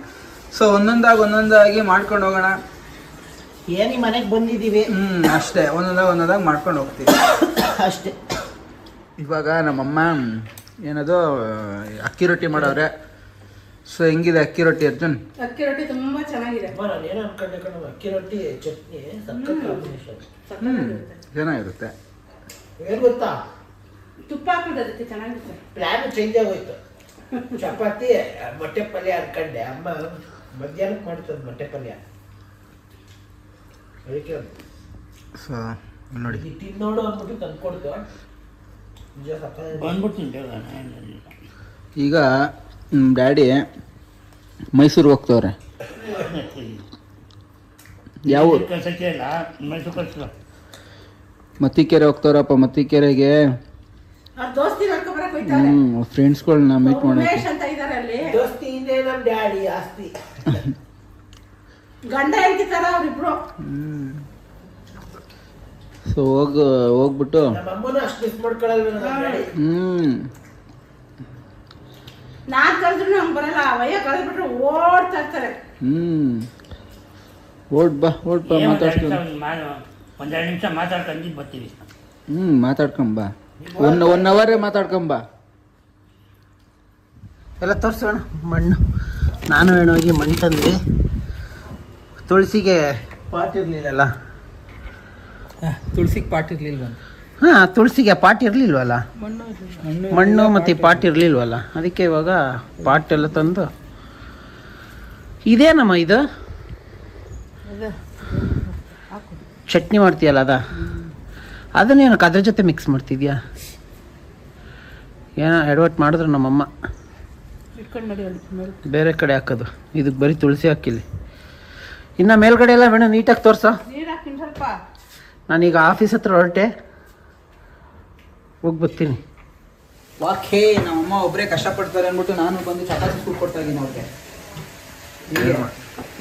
ಸೊ ಒಂದೊಂದಾಗಿ ಮಾಡ್ಕೊಂಡು ಹೋಗೋಣ. ಏನು ಈ ಮನೆಗೆ ಬಂದಿದ್ದೀವಿ ಅಷ್ಟೇ, ಒಂದೊಂದಾಗಿ ಮಾಡ್ಕೊಂಡು ಹೋಗ್ತೀವಿ ಅಷ್ಟೇ. ಇವಾಗ ನಮ್ಮಮ್ಮ ಏನದು ಅಕ್ಕಿ ರೊಟ್ಟಿ ಮಾಡವ್ರೆ. ಸೊ ಹೆಂಗಿದೆ ಅಕ್ಕಿ ರೊಟ್ಟಿ ಅರ್ಜುನ್? ಅಕ್ಕಿ ರೊಟ್ಟಿ ತುಂಬಾ ಚೆನ್ನಾಗಿದೆ. ಏನು ಅನ್ಕೊಂಡೆ ಕಣ, ಅಕ್ಕಿ ರೊಟ್ಟಿ ಚಟ್ನಿ ಚೆನ್ನಾಗಿರುತ್ತೆ. ಏನು ಗೊತ್ತಾ, ತುಪ್ಪ ಹಾಕೋದು ಅದಕ್ಕೆ ಚೆನ್ನಾಗಿರುತ್ತೆ. ಪ್ಲಾನ್ ಚೇಂಜ್ ಆಗೋಯ್ತು. ಚಪಾತಿ ಮೊಟ್ಟೆ ಪಲ್ಯ ಅನ್ಕೊಂಡೆ, ಅಮ್ಮ ಮಧ್ಯಾಹ್ನಕ್ಕೆ ಮಾಡ್ತದೆ ಮೊಟ್ಟೆ ಪಲ್ಯ. ಅದಕ್ಕೆ ಸೊ ನೋಡಿ, ತಿನ್ನೋಡು ಅಂದ್ಬಿಟ್ಟು ತಂದ್ಕೊಡ್ತು. ನಿಜ ಬಂದ್ಬಿಡ್ತೀನಿ. ಈಗ ಡ್ಯಾಡಿ ಮೈಸೂರು ಹೋಗ್ತವ್ರೆ. ಯಾವ ಕಳ್ಸಕ್ಕೆ ಇಲ್ಲ, ಮೈಸೂರು ಕಳ್ಸಿಲ್ಲ. ಮತ್ತಿಕೆರೆ ಹೋಗ್ತಾರಪ್ಪ. ಮತ್ತಿಕೆರೆಗೆ ಅವ್ರ ದೋಸ್ತಿ ನೋಡ್ಕೊಬರಕ್ ಹೋಯ್ತಾರೆ. ಫ್ರೆಂಡ್ಸ್ಗಳನ್ನ ಮೀಟ್ ಮಾಡೋಕೆ. ಉಮೇಶ್ ಅಂತ ಇದಾರೆ ಅಲ್ಲಿ. ದೋಸ್ತಿ ಹಿಂದೆ ನಮ್ಮ ಡ್ಯಾಡಿ ಆಸ್ತಿ. ಗಂಡ ಹೆಂಡತಿ ತರ ಅವ್ರಿಬ್ರು. ಸೊ ಹೋಗ್ಬಿಟ್ಟು ನಮ್ಮ ಅಮ್ಮನೂ ಅಷ್ಟು ಮಿಸ್ ಮಾಡ್ಕೊಳ್ಳಲ್ವ ನಮ್ಮ ಡ್ಯಾಡಿ. ನಾನ್ ಕಳೆದ್ರು ಹಂಗ್ ಬರಲ್ಲ. ವಯ್ಯ ಕಳೆದ್ಬಿಟ್ರೆ ಓಡ್ತಾ ಇರ್ತಾರೆ. ಓಡ್ ಬಾ ಮಾತಾಡ್ಸ್ಕೊಂಡು. ಒಂದೆರಡು ನಿಮಿಷ ಮಾತಾಡ್ಕೊಂಡು ಬರ್ತೀವಿ. ಮಾತಾಡ್ಕೊಂಬ. ಒನ್ ಅವರೇ ಮಾತಾಡ್ಕೊಂಬ. ಎಲ್ಲ ತೋರಿಸೋಣ. ಮಣ್ಣು ನಾನು ಹೋಗಿ ಮಣ್ಣು ತಂದ್ವಿ. ತುಳಸಿಗೆ ಪಾಟ್ ಇರಲಿಲ್ಲಲ್ಲ. ತುಳಸಿಗೆ ಪಾಟ್ ಇರ್ಲಿಲ್ವ? ಹಾಂ, ತುಳಸಿಗೆ ಪಾಟ್ ಇರಲಿಲ್ವಲ್ಲ. ಮಣ್ಣು ಮತ್ತು ಪಾಟ್ ಇರಲಿಲ್ವಲ್ಲ, ಅದಕ್ಕೆ ಇವಾಗ ಪಾಟ್ ಎಲ್ಲ ತಂದು. ಇದೇನಮ್ಮ ಇದು? ಚಟ್ನಿ ಮಾಡ್ತೀಯಲ್ಲ ಅದನ್ನೇನು ಅದ್ರ ಜೊತೆ ಮಿಕ್ಸ್ ಮಾಡ್ತಿದ್ಯಾ? ಏನೋ ಎಡವಟ್ ಮಾಡಿದ್ರು ನಮ್ಮಮ್ಮ. ಬೇರೆ ಕಡೆ ಹಾಕೋದು, ಇದಕ್ಕೆ ಬರೀ ತುಳಸಿ ಹಾಕಿಲ್ಲಿ. ಇನ್ನು ಮೇಲ್ಗಡೆ ಎಲ್ಲ ಬೇಡ, ನೀಟಾಗಿ ತೋರ್ಸೋ. ಸ್ವಲ್ಪ ನಾನೀಗ ಆಫೀಸ್ ಹತ್ರ ಹೊರಟೆ, ಹೋಗಿ ಬರ್ತೀನಿ. ವಾಕೇ ನಮ್ಮಮ್ಮ ಒಬ್ಬರೇ ಕಷ್ಟಪಡ್ತಾರೆ ಅಂದ್ಬಿಟ್ಟು ನಾನು ಬಂದು ಚಪಾತಿ ಕೊಡ್ತಾ ಇದ್ದೀನಿ ಅವ್ರಿಗೆ.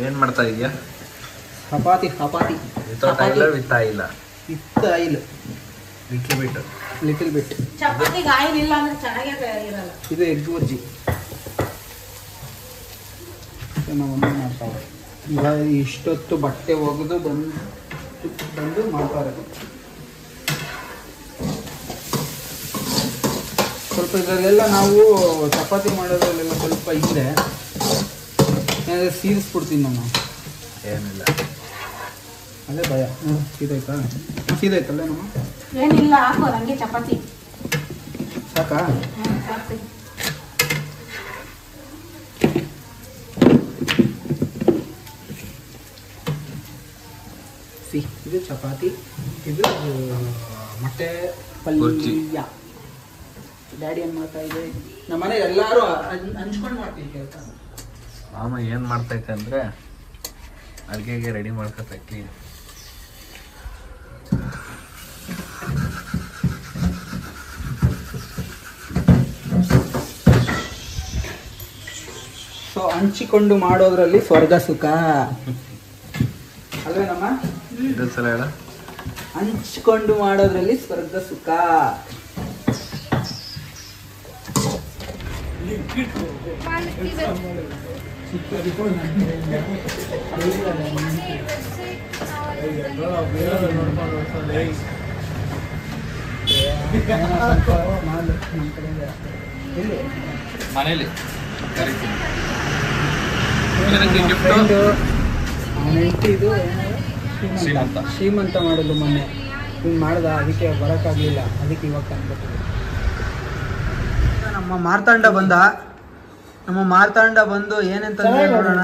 ಏನ್ ಮಾಡ್ತಾ ಇದೀಯಾ? Chapati without oil with oil? With oil, little bit. ಚಪಾತಿಗೆ ಆಯಿಲ್ ಇಲ್ಲ ಅಂದ್ರೆ ಚೆನ್ನಾಗೇ ಇರಲ್ಲ. ಇದು ಎಗ್ ಬಜ್ಜಿ ನಮ್ಮಮ್ಮ ಮಾಡ್ತಾವೆ. ಇವಾಗ ಇಷ್ಟೊತ್ತು ಬಟ್ಟೆ ಒಗೆದು ಬಂದು ಮಾಡ್ತಾರೆ. ಸ್ವಲ್ಪ ಇದರಲ್ಲೆಲ್ಲ ನಾವು ಚಪಾತಿ ಮಾಡೋದ್ರಲ್ಲೆಲ್ಲ ಸ್ವಲ್ಪ ಹಿಂದೆ ಏನಾದರೂ ಸೀರಿಸ್ಬಿಡ್ತೀನಿ ನಾನು. ಏನಿಲ್ಲ, ಅದೇ ಭಯ. ಸೀದಾಯ್ತಲ್ಲ ನಮ್ಮ ಏನಿಲ್ಲ, ಹಾಕೋ ಹಂಗೆ ಚಪಾತಿ ಸಾಕಾ? ಸಾಕು. ಇದು ಚಪಾತಿ, ಇದು ಮೊಟ್ಟೆ ಗೊಜ್ಜಿ. ಪಲ್ಯ. ಡ್ಯಾಡಿ ಏನು ಮಾಡ್ತಾ ಇದೆ? ನಮ್ಮ ಮನೆ ಎಲ್ಲರೂ ಹಂಚ್ಕೊಂಡು ಮಾಡ್ತೀವಿ ಕೆಲಸ. ಮಾಮ ಏನು ಮಾಡ್ತೈತೆ ಅಂದರೆ ಅಡುಗೆಗೆ ರೆಡಿ ಮಾಡ್ಕೊತಕ್ಕಿ. ಸೊ ಹಂಚಿಕೊಂಡು ಮಾಡೋದ್ರಲ್ಲಿ ಸ್ವರ್ಗ ಸುಖ ಅಲ್ವೇನಮ್ಮ? ಇದೊಂದು ಸಲ ಹೇಳ. ಹಂಚಿಕೊಂಡು ಮಾಡೋದ್ರಲ್ಲಿ ಸ್ವರ್ಗ ಸುಖ. ಮನೇಲಿ ಇದು ಶ್ರೀಮಂತ ಶ್ರೀಮಂತ ಮಾಡಲು ಮೊನ್ನೆ ಇವ್ನು ಮಾಡ್ದ, ಅದಕ್ಕೆ ಬರೋಕ್ಕಾಗಲಿಲ್ಲ, ಅದಕ್ಕೆ ಇವಾಗ ತಂದ್ಕೊಟ್ಟಿದ್ದೆ. ನಮ್ಮ ಮಾರ್ತಾಂಡ ಬಂದು ಏನೆಂತಂದ್ರೆ ನೋಡೋಣ.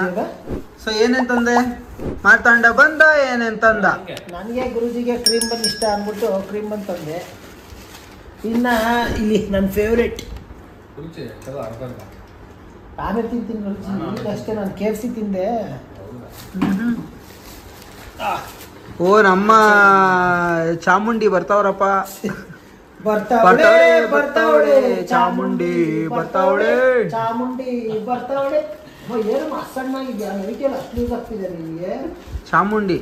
ಸೊ ಏನೆಂತಂದೆ? ಮಾರ್ತಾಂಡ ಬಂದ ಏನೆಂತಂದ? ನನಗೆ ಗುರುಜಿಗೆ ಕ್ರೀಮ್ ಬನ್ ಇಷ್ಟ ಅಂದ್ಬಿಟ್ಟು ಕ್ರೀಮ್ ಬನ್ ತಂದೆ. ಇನ್ನ ಇಲ್ಲಿ ನನ್ನ ಫೇವ್ರೇಟ್ ಆಮೇಲೆ ತಿಂತೀನಿ ಗುರುಜಿ, ಈಗ ಅಷ್ಟೇ. ನಾನು KFC ತಿಂದೆ. ಓ ನಮ್ಮ ಚಾಮುಂಡಿ ಬರ್ತಾವ್ರಪ್ಪ. ಬರ್ತಾವಳೆ ಚಾಮುಂಡಿ ಬರ್ತಾವಳೆ ಏನು ಮಸ್ಸಣ್ಣಾಗಿದ್ಯಾ? ಅದಕ್ಕೆಲ್ಲ ಅಷ್ಟು ಯೂಸ್ ಆಗ್ತಿದೆ ನಿಮಗೆ. ಚಾಮುಂಡಿ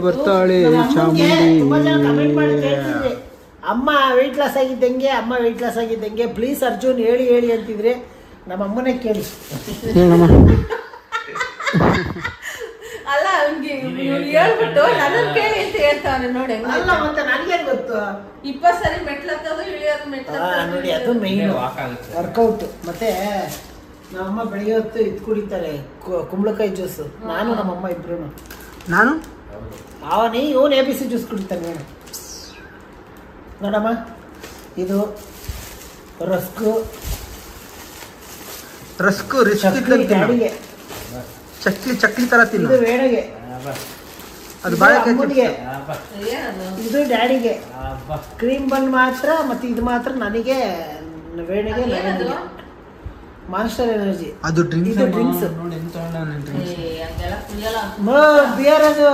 ಬರ್ತಾಳೆ ಚಾಮುಂಡಿ. ಅಮ್ಮ ವೆಯ್ಟ್ ಲಾಸ್ ಆಗಿದ್ದಂಗೆ ಪ್ಲೀಸ್ ಅರ್ಜುನ್ ಹೇಳಿ ಅಂತಿದ್ರೆ ನಮ್ಮ ಅಮ್ಮನೇ ಕೇಳಿ. ಅಲ್ಲ ಅವ್ನಿಗೆ ಹೇಳ್ಬಿಟ್ಟು ನನ್ನ ಕೇಳಿ ಅಂತ ಹೇಳ್ತಾವನೆ ನೋಡಿ. ಅಲ್ಲ ಮತ್ತೆ ನನಗೇನು ಗೊತ್ತು? 20 ಸರಿ ಮೆಟ್ಲತ್ತದು ಇಳಿಯೋದು ನೋಡಿ, ಅದು ಮೇನ್ ವರ್ಕೌಟ್. ಮತ್ತೆ ನಮ್ಮಮ್ಮ ಬೆಳಿಗ್ಗೆ ಹೊತ್ತು ಇದು ಕುಡಿತಾರೆ, ಕುಂಬಳಕಾಯಿ ಜ್ಯೂಸು. ನಾನು ನಮ್ಮಮ್ಮ ಇಬ್ರು. ನಾನು ಇವನು ABC ಜ್ಯೂಸ್ ಕುಡಿತಾನೆ ನೋಡಮ್ಮ. ಇದು ರಸ್ಕು ಡ್ಯಾಡಿಗೆ, ಚಕ್ಲಿ ತರ ತಿನ್ನು. ಇದು ವೇಣಗೆ, ಅದು ಬಾಳೆಕಾಯಿ. ಇದು ಡ್ಯಾಡಿಗೆ ಕ್ರೀಮ್ ಬನ್ ಮಾತ್ರ, ಮತ್ತೆ ಇದು ಮಾತ್ರ ನನಗೆ, ವೇಣಗೆ ಮಾನ್ಸ್ಟರ್ ಎನರ್ಜಿ. ಅದು ಡ್ರಿಂಕ್ಸ್ ನೋಡಿ. ಬಿಯರ್, ಅದು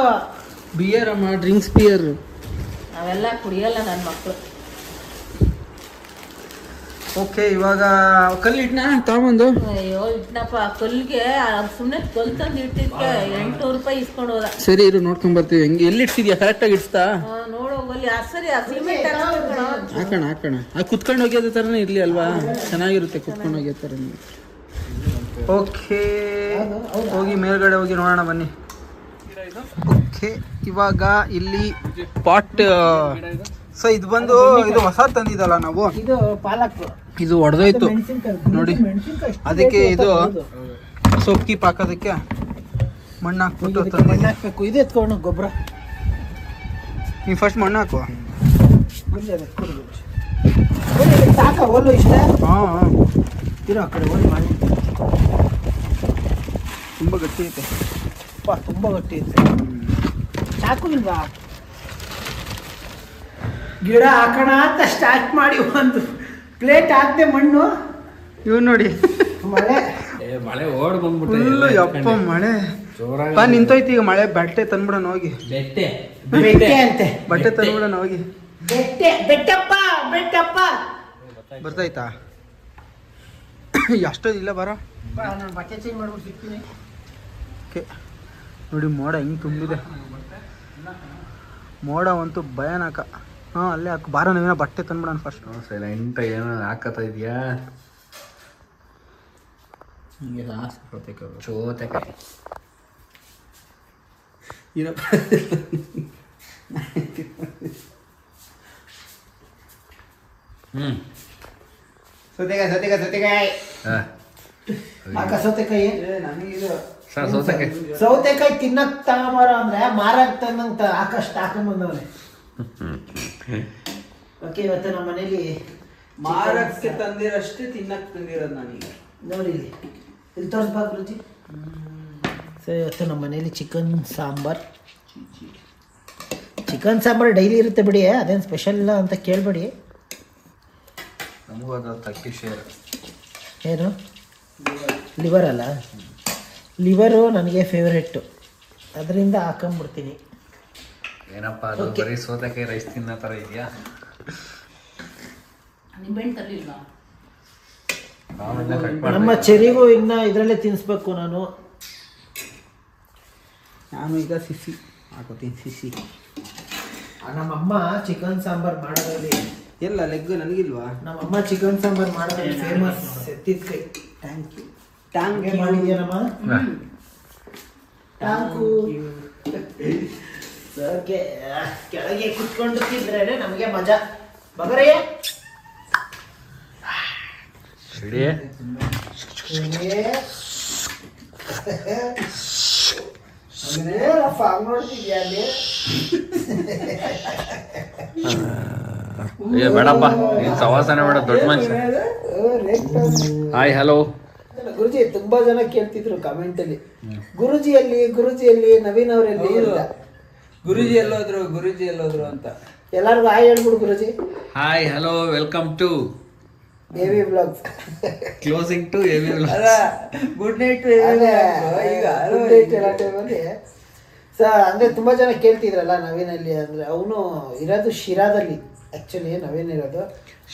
ಬಿಯರ್ ಅಮ್ಮ, ಡ್ರಿಂಕ್ಸ್ ಬಿಯರ್. ಅವೆಲ್ಲ ಕುಡಿಯಲ್ಲ ನನ್ನ ಮಕ್ಕಳು. ಓಕೆ, ಇವಾಗ ಕಲ್ಲು ಇಟ್ನ ತಗೊಂಬಂದು. ಅಯ್ಯೋ ಇಟ್ನಪ್ಪ ಕಲ್ಗೆ, ಸುಮ್ಮನೆ ಕಲ್ ತಂದು ಇಟ್ಟಿದ್ಕೆ 800 ರೂಪಾಯಿ ಇಸ್ಕೊಂಡು ಹೋದ. ಸರಿ ಇರು, ನೋಡ್ಕೊಂಡ್ ಬರ್ತೀವಿ. ಹೆಂಗೆ ಎಲ್ಲಿ ಇಡ್ತಿದ್ಯಾ? ಕರೆಕ್ಟಾಗಿ ಇಡ್ಸ್ತಾ ನೋಡೋಗಲ್ಲಿ. ಸರಿ ಸಿಮೆಂಟ್ ಹಾಕೋಣ. ಅದು ಕುತ್ಕೊಂಡು ಹೋಗ್ಯೋದ ಥರನೇ ಇರಲಿ ಅಲ್ವಾ? ಚೆನ್ನಾಗಿರುತ್ತೆ ಕುತ್ಕೊಂಡು ಹೋಗ್ಯೋ ಥರ. ಓಕೆ, ಹೋಗಿ ಮೇಲ್ಗಡೆ ಹೋಗಿ ನೋಡೋಣ ಬನ್ನಿ. ಓಕೆ, ಇವಾಗ ಇಲ್ಲಿ ಪಾಟ್. ಸೊ ಇದು ಬಂದು ಇದು ಹೊಸ ತಂದಿದ್ದಲ್ಲ ನಾವು. ಇದು ಪಾಲಕ್, ಇದು ಒಡೆದೋಯ್ತು ನೋಡಿ. ಅದಕ್ಕೆ ಇದು ಸೊಪ್ಪಿ ಹಾಕೋದಕ್ಕೆ ಮಣ್ಣು ಹಾಕ್ಬಿಟ್ಟು ಹಾಕ್ಬೇಕು. ಇದು ಎತ್ಕೊಂಡು ಗೊಬ್ಬರ. ನೀವು ಫಸ್ಟ್ ಮಣ್ಣು ಹಾಕುವ. ಸಾಕ ಒಲ್ಲು ಇಷ್ಟ. ಹಾಂ ಇರೋ ಆ ಕಡೆ ಒಲ್ಲು ಮಾಡಿ. ತುಂಬ ಗಟ್ಟಿ ಐತೆ, ತುಂಬ ಗಟ್ಟಿ ಐತೆ. ಸಾಕು ಇಲ್ವಾ? ಗಿಡ ಹಾಕೋಣ ಅಂತ ಸ್ಟಾರ್ಟ್ ಮಾಡಿ ಒಂದು ಪ್ಲೇಟ್ ಹಾಕ್ದೆ ಮಣ್ಣು. ಇವ್ ನೋಡಿ ಮಳೆ ಓಡ್ ಬಂದ್ಬಿಟ್ಟು ಯಪ್ಪ ಮಳೆ ನಿಂತೋಯ್ತು. ಈಗ ಮಳೆ ಬಟ್ಟೆ ತಂದ್ಬಿಡೋಣ ಹೋಗಿ. ಬಟ್ಟೆ ತಂದ್ಬಿಡೋಣ ಹೋಗಿ. ಬೆಟ್ಟಪ್ಪ ಬರ್ತಾಯ್ತಾ? ಅಷ್ಟೊಂದಿಲ್ಲ ಬರೋ. ನಾನು ಬಟ್ಟೆ ಚೇಂಜ್ ಮಾಡ್ಬಿಟ್ಟು ಸಿಗ್ತೀನಿ. ಓಕೆ ನೋಡಿ, ಮೋಡ ಹೆಂಗೆ ತುಂಬಿದೆ. ಮೋಡ ಅಂತೂ ಭಯಾನಕ. ಹಾಂ ಅಲ್ಲೇ ಹಾಕು ಬಾರ. ನೀವೇನೋ ಬಟ್ಟೆ ತಂದ್ಬಿಡೋಣ ಫಸ್ಟ್. ಸೈಲೆಂಟ್ ಏನೋ ಹಾಕತ್ತಾ ಇದೆಯಾ? ಹಿಂಗೆ ಚೋತೆಕಾಯಿ ಇರಪ್ಪ. ಸೌತೆಕಾಯಿ ಸೌತೆಕಾಯಿ ತಿನ್ನಕ್ ತಗೊಂಬಾರ ಅಂದ್ರೆ ಮಾರಕ್ ತಂದಂತ ಆಕಷ್ಟು ಹಾಕೊಂಬಂದವ್ರೆ. ಓಕೆ, ಇವತ್ತು ನಮ್ಮ ಮನೇಲಿ ಮಾರಕ್ಕೆ ತಂದಿರಷ್ಟೇ ತಿನ್ನಕ್ ತಂದಿರೋದು ನಾನೀಗ. ನೋಡಿ ಇಲ್ಲಿ ತೋರಿಸ್ಬಾರ್ದು ರುಚಿ. ಸೊ ಇವತ್ತು ನಮ್ಮ ಮನೇಲಿ ಚಿಕನ್ ಸಾಂಬಾರ್ ಡೈಲಿ ಇರುತ್ತೆ ಬಿಡಿ, ಅದೇನು ಸ್ಪೆಷಲ್ ಅಂತ ಕೇಳಬೇಡಿ. ನಮಗೂ ಅದು 30 ಶೇರ್. ಏನು ಲಿವರ್ ಅಲ್ಲ, ಲಿವರು ನನಗೆ ಫೇವ್ರೆಟ್ಟು, ಅದರಿಂದ ಹಾಕೊಂಬಿಡ್ತೀನಿ. ಏನಪ್ಪ ಅದು ಬರೀ ಸೌತೆಕಾಯಿ ರೈಸ್ ತಿನ್ನೋ ಥರ ಇದೆಯಾ? ನಿಂಬೆಹಣ್ಣು ತರಲಿಲ್ವಾ? ನಮ್ಮ ಚೆರಿಗೂ ಇನ್ನು ಇದರಲ್ಲೇ ತಿನ್ನಿಸ್ಬೇಕು ನಾನು ಈಗ ಸಿಸಿ ಹಾಕೋತೀನಿ. ಸಿಸಿ ನಮ್ಮಮ್ಮ ಚಿಕನ್ ಸಾಂಬಾರ್ ಮಾಡೋದ್ರಲ್ಲಿ ಎಲ್ಲ ಲೆಗ್ ನನಗಿಲ್ವಾ? ನಮ್ಮಮ್ಮ ಚಿಕನ್ ಸಾಂಬಾರ್ ಮಾಡೋದ್ರಲ್ಲಿ ಫೇಮಸ್. ಎತ್ತಿದ್ರಿ. Thank you. ಹಂಗೆ ಮಾಡಿದ್ಯಾನಮ್ಮ? ಟ್ಯಾಂಕು. ಓಕೆ, ಕೆಳಗೆ ಕುತ್ಕೊಂಡು ತಿಂದ್ರೆ ನಮಗೆ ಮಜಾ. ಬಗರೇ ಸಿಡಿ ನೋಡ್ತಿದ್ಯಾ ಅಲ್ಲಿ? ಏ ಬೇಡಪ್ಪ, ನೀನು ಸವಾಸನೆ ಬೇಡ, ದೊಡ್ಡ ಮನುಷ್ಯ. ಹಾಯ್ ಹಲೋ ಗುರುಜಿ. ತುಂಬಾ ಜನ ಕೇಳ್ತಿದ್ರು ಕಮೆಂಟ್ ಅಲ್ಲಿ, ಗುರುಜಿಯಲ್ಲಿ ನವೀನ್ ಅವರಲ್ಲಿ ಇಲ್ಲ. ಗುರುಜಿ ಎಲ್ಲೋದ್ರು ಅಂತ. ಎಲ್ಲಾರ್ಗು ಹಾಯ್ ಹೇಳ್ಬಿಡು Guruji. Hi hello, welcome to AV blogs. Closing to AV good night. ಅಂದ್ರೆ ತುಂಬಾ ಜನ ಕೇಳ್ತಿದ್ರಲ್ಲ ನವೀನಲ್ಲಿ, ಅಂದ್ರೆ ಅವನು ಇರೋದು ಶಿರಾದಲ್ಲಿ. ಆಕ್ಚುಲಿ ನವೀನ್ ಇರೋದು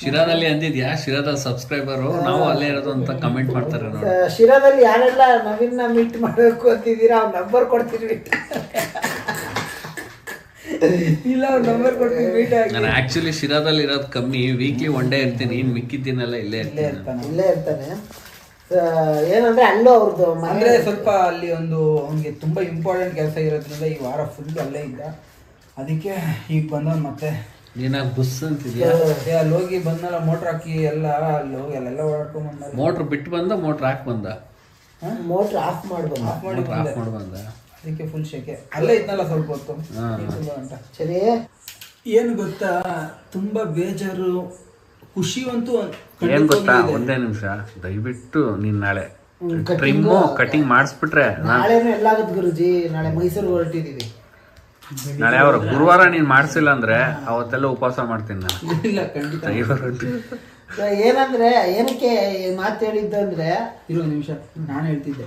ಶಿರಾದಲ್ಲಿ ಅಂದಿದ್ಯಾ? ಶಿರಾದಲ್ಲಿ ಸಬ್ಸ್ಕ್ರೈಬರು ನಾವು ಅಲ್ಲೇ ಇರೋದು ಅಂತ ಕಮೆಂಟ್ ಮಾಡ್ತಾರೆ ನೋಡಿ. ಶಿರಾದಲ್ಲಿ ಯಾರೆಲ್ಲ ನವೀನ್ ಮೀಟ್ ಮಾಡಬೇಕು ಅಂತಿದ್ದೀರಾ ಅವ್ರ ನಂಬರ್ ಕೊಡ್ತೀವಿ. ಇಲ್ಲ, ಅವ್ರ ನಂಬರ್ ಕೊಡ್ತೀನಿ, ಮೀಟ್ ಆಗಿ. ನಾನು ಆಕ್ಚುಲಿ ಶಿರಾದಲ್ಲಿ ಇರೋದು ಕಮ್ಮಿ, ವೀಕ್ಲಿ 1 day ಇರ್ತೀನಿ, ಇನ್ನು ಮಿಕ್ಕಿದ್ದೀನೆಲ್ಲ ಇಲ್ಲೇ ಇರ್ತೀನಿ. ಇಲ್ಲೇ ಇರ್ತಾನೆ. ಏನಂದ್ರೆ ಅಲ್ಲೂ ಅವ್ರದ್ದು ಅಂದ್ರೆ ಸ್ವಲ್ಪ ಅಲ್ಲಿ ಅವ್ನಿಗೆ ತುಂಬಾ ಇಂಪಾರ್ಟೆಂಟ್ ಕೆಲಸ ಇರೋದ್ರಿಂದ ಈ ವಾರ ಫುಲ್ ಅಲ್ಲೇ ಇದ್ದ. ಅದಕ್ಕೆ ಈಗ ಬಂದ ಮತ್ತೆ ನೀನಾಗ ಬುಸ್ ಅಂತಿದ್ಯಾ? ಅಲ್ಲಿ ಹೋಗಿ ಬಂದಲ್ಲ, ಮೋಟ್ರ್ ಹಾಕಿ ಎಲ್ಲ ಅಲ್ಲಿ ಹೋಗಿ ಅಲ್ಲೆಲ್ಲ ಓಡಾಡ್ಕೊಂಡ್ ಬಂದ. ಮೋಟ್ರ್ ಬಿಟ್ಟು ಬಂದ, ಮೋಟ್ರ್ ಹಾಕಿ ಬಂದ, ಮೋಟ್ರ್ ಆಫ್ ಮಾಡ್ಬೋದು. ಆಫ್ ಮಾಡಿ ಬಂದ. ಅದಕ್ಕೆ ಫುಲ್ ಶೆಕೆ. ಅಲ್ಲೇ ಇದ್ನಲ್ಲ ಸ್ವಲ್ಪ ಹೊತ್ತು, ಗಂಟ. ಸರಿ, ಏನು ಗೊತ್ತಾ, ತುಂಬಾ ಬೇಜಾರು, ಖುಷಿ ಅಂತೂ ಏನ್ ಗೊತ್ತಾ, ಒಂದೇ ನಿಮಿಷ ದಯವಿಟ್ಟು ನೀನ್ ನಾಳೆ ಟ್ರಿಮ್ಮು ಕಟಿಂಗ್ ಮಾಡಿಸ್ಬಿಟ್ರೆ ನಾಳೆನೂ ಎಲ್ಲಾಗತ್ ಗುರುಜಿ. ನಾಳೆ ಮೈಸೂರು ಹೊರಟಿದೀವಿ. ನಾಳೆ ಅವ್ರು ಗುರುವಾರ ನೀನ್ ಮಾಡ್ಸಿಲ್ಲ ಅಂದ್ರೆ ಅವತ್ತೆಲ್ಲ ಉಪವಾಸ ಮಾಡ್ತೀನಿ ನಾನು. ಇಲ್ಲ, ಖಂಡಿತ. ಏನಂದ್ರೆ ಏನಕ್ಕೆ ಮಾತು ಹೇಳಿದ್ದು ಅಂದ್ರೆ, ಇರೋ ನಿಮಿಷ ನಾನು ಹೇಳ್ತಿದ್ದೆ,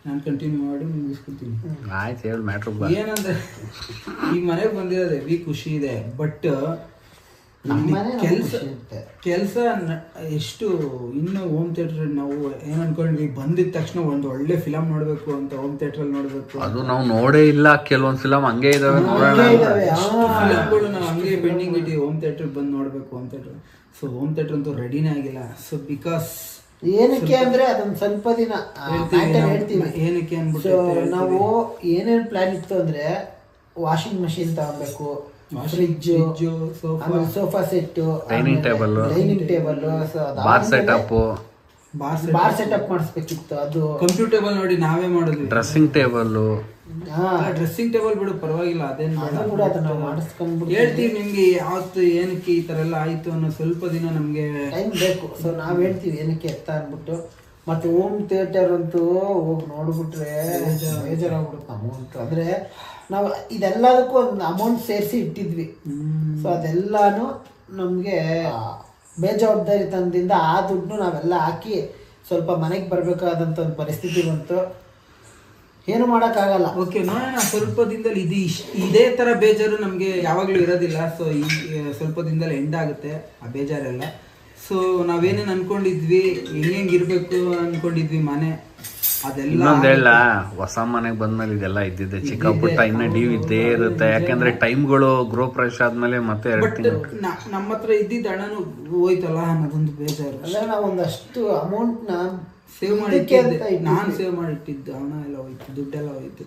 ನಾನು ಕಂಟಿನ್ಯೂ ಮಾಡಿ ಮುಗಿಸ್ಕೊತೀನಿ. ಆಯ್ತು, ಹೇಳಿ ಮ್ಯಾಟ್ರ್. ಏನಂದ್ರೆ ಈಗ ಮನೆಗೆ ಬಂದಿರೋದು ಹೆವಿ ಖುಷಿ ಇದೆ, ಬಟ್ ಕೆಲಸ ಎಷ್ಟು ಇನ್ನು ಹೋಮ್ ಥಿಯೇಟರ್ ನಾವು ಏನ್ ಅನ್ಕೊಂಡ್ವಿ, ಬಂದಿದ ತಕ್ಷಣ ಒಂದು ಒಳ್ಳೆ ಫಿಲಮ್ ನೋಡ್ಬೇಕು ಅಂತ ಹೋಮ್ ಥಿಯೇಟರ್ ಅಲ್ಲಿ ನೋಡ್ಬೇಕು. ಅದು ನಾವು ನೋಡೇ ಇಲ್ಲ, ಕೆಲವೊಂದ್ ಫಿಲಮ್ ಹಂಗೆ ಇದಾವೆ, ನೋಡೋಣ. ಫಿಲಮ್ಗಳು ನಾವು ಹಂಗೆ ಪೆಂಡಿಂಗ್ ಇಟ್ಟು ಹೋಮ್ ಥಿಯೇಟರ್ ಬಂದು ನೋಡ್ಬೇಕು home theatre. So home theatre ಅಂತೂ ರೆಡಿನೇ ಆಗಿಲ್ಲ. ಸೊ ಬಿಕಾಸ್ ಏನಕ್ಕೆ ಅಂದ್ರೆ ಅದೊಂದು ಸ್ವಲ್ಪ ದಿನ ಹೇಳ್ತೀವಿ ಏನಕ್ಕೆ ಅಂದ್ಬಿಟ್ಟು ನಾವು ಏನೇನ್ ಪ್ಲಾನ್ ಇತ್ತು ಅಂದ್ರೆ, ವಾಷಿಂಗ್ ಮಷಿನ್ ತಗೊಬೇಕು, fridge, sofa set, dining table, bar setup ಮಾಡಿಸ್ಬೇಕಿತ್ತು. ಅದು ಕಂಪ್ಯೂಟೇಬಲ್ ನೋಡಿ ನಾವೇ ಮಾಡಿದ್ವಿ. ಡ್ರೆಸ್ಸಿಂಗ್ ಟೇಬಲ್ ಬಿಡು, ಪರವಾಗಿಲ್ಲ, ಅದೇನು ಮಾಡಿಸ್ಕೊಂಡ್ಬಿಟ್ಟು ಹೇಳ್ತೀವಿ ನಿಮ್ಗೆ ಯಾವತ್ತು ಏನಕ್ಕೆ ಈ ತರ ಎಲ್ಲ ಆಯ್ತು ಅನ್ನೋ ಸ್ವಲ್ಪ ದಿನ ನಮ್ಗೆ ಟೈಮ್ ಬೇಕು. ಸೊ ನಾವ್ ಹೇಳ್ತೀವಿ ಏನಕ್ಕೆ ಎತ್ತ ಅನ್ಬಿಟ್ಟು. ಮತ್ತೆ ಹೋಮ್ ಥಿಯೇಟರ್ ಅಂತೂ ಹೋಗಿ ನೋಡ್ಬಿಟ್ರೆ ಬೇಜಾರಾಗ್ಬಿಡುತ್ತೆ ಅಮೌಂಟ್. ಅಂದ್ರೆ ನಾವು ಇದೆಲ್ಲದಕ್ಕೂ ಒಂದು ಅಮೌಂಟ್ ಸೇರಿಸಿ ಇಟ್ಟಿದ್ವಿ. ಸೊ ಅದೆಲ್ಲಾನು ನಮ್ಗೆ ಬೇಜವಾಬ್ದಾರಿ ತಂದಿಂದ ಆ ದುಡ್ಡು ನಾವೆಲ್ಲ ಹಾಕಿ ಸ್ವಲ್ಪ ಮನೆಗೆ ಬರ್ಬೇಕಾದಂತ ಒಂದು ಪರಿಸ್ಥಿತಿ ಬಂತು. ಏನು ಮಾಡೋಕ್ಕಾಗಲ್ಲ. ಓಕೆ, ನೋಡೋಣ. ಸ್ವಲ್ಪ ದಿನದಲ್ಲಿ ಇದೇ ತರ ಬೇಜಾರು ನಮ್ಗೆ ಯಾವಾಗ್ಲೂ ಇರೋದಿಲ್ಲ. ಸೊ ಈ ಸ್ವಲ್ಪ ದಿನದಲ್ಲಿ ಎಂಡ್ ಆಗುತ್ತೆ ಆ ಬೇಜಾರೆಲ್ಲ. ಸೊ ನಾವೇನೇನು ಅನ್ಕೊಂಡಿದ್ವಿ, ಹೆಂಗಿರ್ಬೇಕು ಅನ್ಕೊಂಡಿದ್ವಿ ಮನೆ, ಅದೆಲ್ಲ ಇನ್ನೊಂದ್ ಹೇಳ, ಹೊಸ ಮನೆಗೆ ಬಂದ್ಮೇಲೆ ಇದೆಲ್ಲ ಇದ್ದಿದ್ದೆ, ಚಿಕ್ಕ ಪುಟ್ಟ ಇನ್ನ ಡ್ಯೂ ಇದ್ದೇ ಇರುತ್ತೆ. ಯಾಕಂದ್ರೆ ಟೈಮ್ಗಳು ಗೃಹ ಪ್ರವೇಶ ಆದ್ಮೇಲೆ ಮತ್ತೆ 2 ತಿಂಗಳು ನಮ್ಮ ಹತ್ರ ಇದ್ದಿದ್ದ ಹಣನು ಹೋಯ್ತಲ್ಲ ಅನ್ನೋದೊಂದು ಬೇಜಾರು. ಅಂದ್ರೆ ನಾವು ಒಂದಷ್ಟು ಅಮೌಂಟ್ ನ ಸೇವ್ ಮಾಡಿಟ್ಟಿದ್ದೆ, ನಾನು ಸೇವ್ ಮಾಡಿಟ್ಟಿದ್ದು ಹಣ ಎಲ್ಲ ಹೋಯ್ತು, ದುಡ್ಡೆಲ್ಲ ಹೋಯ್ತು.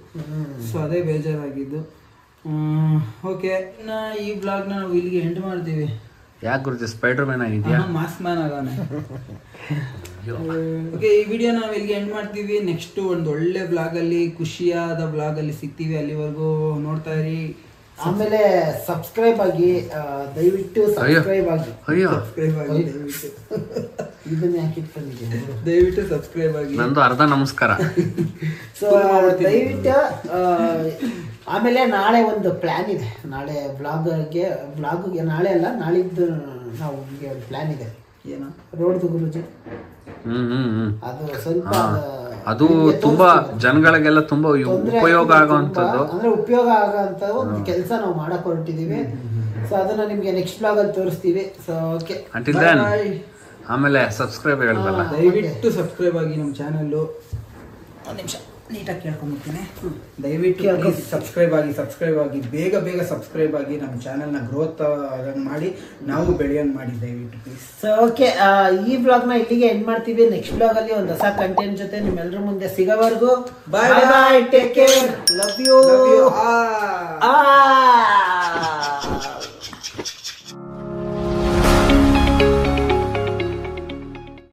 ಸೊ ಅದೇ ಬೇಜಾರಾಗಿದ್ದು. ಓಕೆ, ಈ ಬ್ಲಾಗ್ನ ನಾವು ಇಲ್ಲಿಗೆ ಎಂಡ್ ಮಾಡ್ತೀವಿ. ಯಾಕೆ ಗುರುಜಿ, ಸ್ಪೈಡರ್ ಮ್ಯಾನ್ ಆಗಿದ್ಯಾ? ಮಾಸ್ ಮ್ಯಾನ್ ಆಗಾನೆ. ಓಕೆ, ಈ ವಿಡಿಯೋ ನಾವು ಇಲ್ಲಿಗೆ ಎಂಡ್ ಮಾಡ್ತೀವಿ. ನೆಕ್ಸ್ಟ್ ಒಂದು ಒಳ್ಳೆ ಬ್ಲಾಗಲ್ಲಿ, ಖುಷಿಯಾದ ಬ್ಲಾಗಲ್ಲಿ ಸಿಗ್ತೀವಿ. ಅಲ್ಲಿವರೆಗೂ ನೋಡ್ತಾ ಇರಿ ಆಮೇಲೆ ಸಬ್ಸ್ಕ್ರೈಬ್ ಆಗಿ ದಯವಿಟ್ಟು ಸಬ್ಸ್ಕ್ರೈಬ್ ಆಗಿ. ಅಯ್ಯೋ ಇದನ್ನ ಯಾಕೆ ಇಟ್ಕೊಂಡಿದ್ದೀನಿ? ದಯವಿಟ್ಟು ಸಬ್ಸ್ಕ್ರೈಬ್ ಆಗಿ. ನಂದು ಅರ್ಧ ನಮಸ್ಕಾರ. ಸೊ ದಯವಿಟ್ಟು ಆಮೇಲೆ ನಾಳೆ ಒಂದು ಪ್ಲಾನ್ ಇದೆ. ನಾಳೆ ಬ್ಲಾಗ್ಗೆ ನಾಳೆ ಅಲ್ಲ ನಾಳಿದ್ದು ನಾವು ನಮಗೆ ಒಂದು ಪ್ಲಾನ್ ಇದೆ. ಏನು? ರೋಡ್ದು ಗುರುಜಿ. ಅದು ಸ್ವಲ್ಪ ಅದು ತುಂಬಾ ಜನಗಳಿಗೆಲ್ಲ ತುಂಬಾ ಉಪಯೋಗ ಆಗುವಂತದ್ದು, ಅಂದ್ರೆ ಉಪಯೋಗ ಆಗೋಂತ ಒಂದು ಕೆಲಸ ನಾವು ಮಾಡಕ್ ಹೊರಟಿದೀವಿ. ಸೊ ಅದನ್ನ ನಿಮ್ಗೆ ನೆಕ್ಸ್ಟ್ ಬ್ಲಾಗ್ ಅಲ್ಲಿ ತೋರಿಸ್ತೀವಿ. ಸೊ ಓಕೆ, ಅಂಟಿಲ್ ದೆನ್ ಆಮೇಲೆ ಸಬ್ಸ್ಕ್ರೈಬ್ ಹೇಳ್ದಲ್ಲ, ದಯವಿಟ್ಟು ಸಬ್ಸ್ಕ್ರೈಬ್ ಆಗಿ ನಮ್ಮ ಚಾನಲ್ಲು. ಒಂದು ನಿಮಿಷ ನೀಟಾಗಿ ಕೇಳ್ಕೊಂಡ್ಬಿಡ್ತೀನಿ. ದಯವಿಟ್ಟು ಸಬ್ಸ್ಕ್ರೈಬ್ ಆಗಿ ಬೇಗ ಸಬ್ಸ್ಕ್ರೈಬ್ ಆಗಿ ನಮ್ಮ ಚಾನಲ್ನ ಗ್ರೋತ್ ಆಗಂಗೆ ಮಾಡಿ, ನಾವು ಬೆಳೆಯೋಂಗೆ ಮಾಡಿ ದಯವಿಟ್ಟು ಪ್ಲೀಸ್. ಸೊ ಓಕೆ, ಈ ಬ್ಲಾಗ್ನ ಇಲ್ಲಿಗೆ ಎಂಡ್ ಮಾಡ್ತೀವಿ. ನೆಕ್ಸ್ಟ್ ಬ್ಲಾಗ್ ಅಲ್ಲಿ ಒಂದು ಹೊಸ ಕಂಟೆಂಟ್ ಜೊತೆ ನಿಮ್ಮೆಲ್ಲರ ಮುಂದೆ ಸಿಗೋವರೆಗೂ ಬಾಯ್, ಟೇಕ್ ಕೇರ್, ಲವ್ ಯು.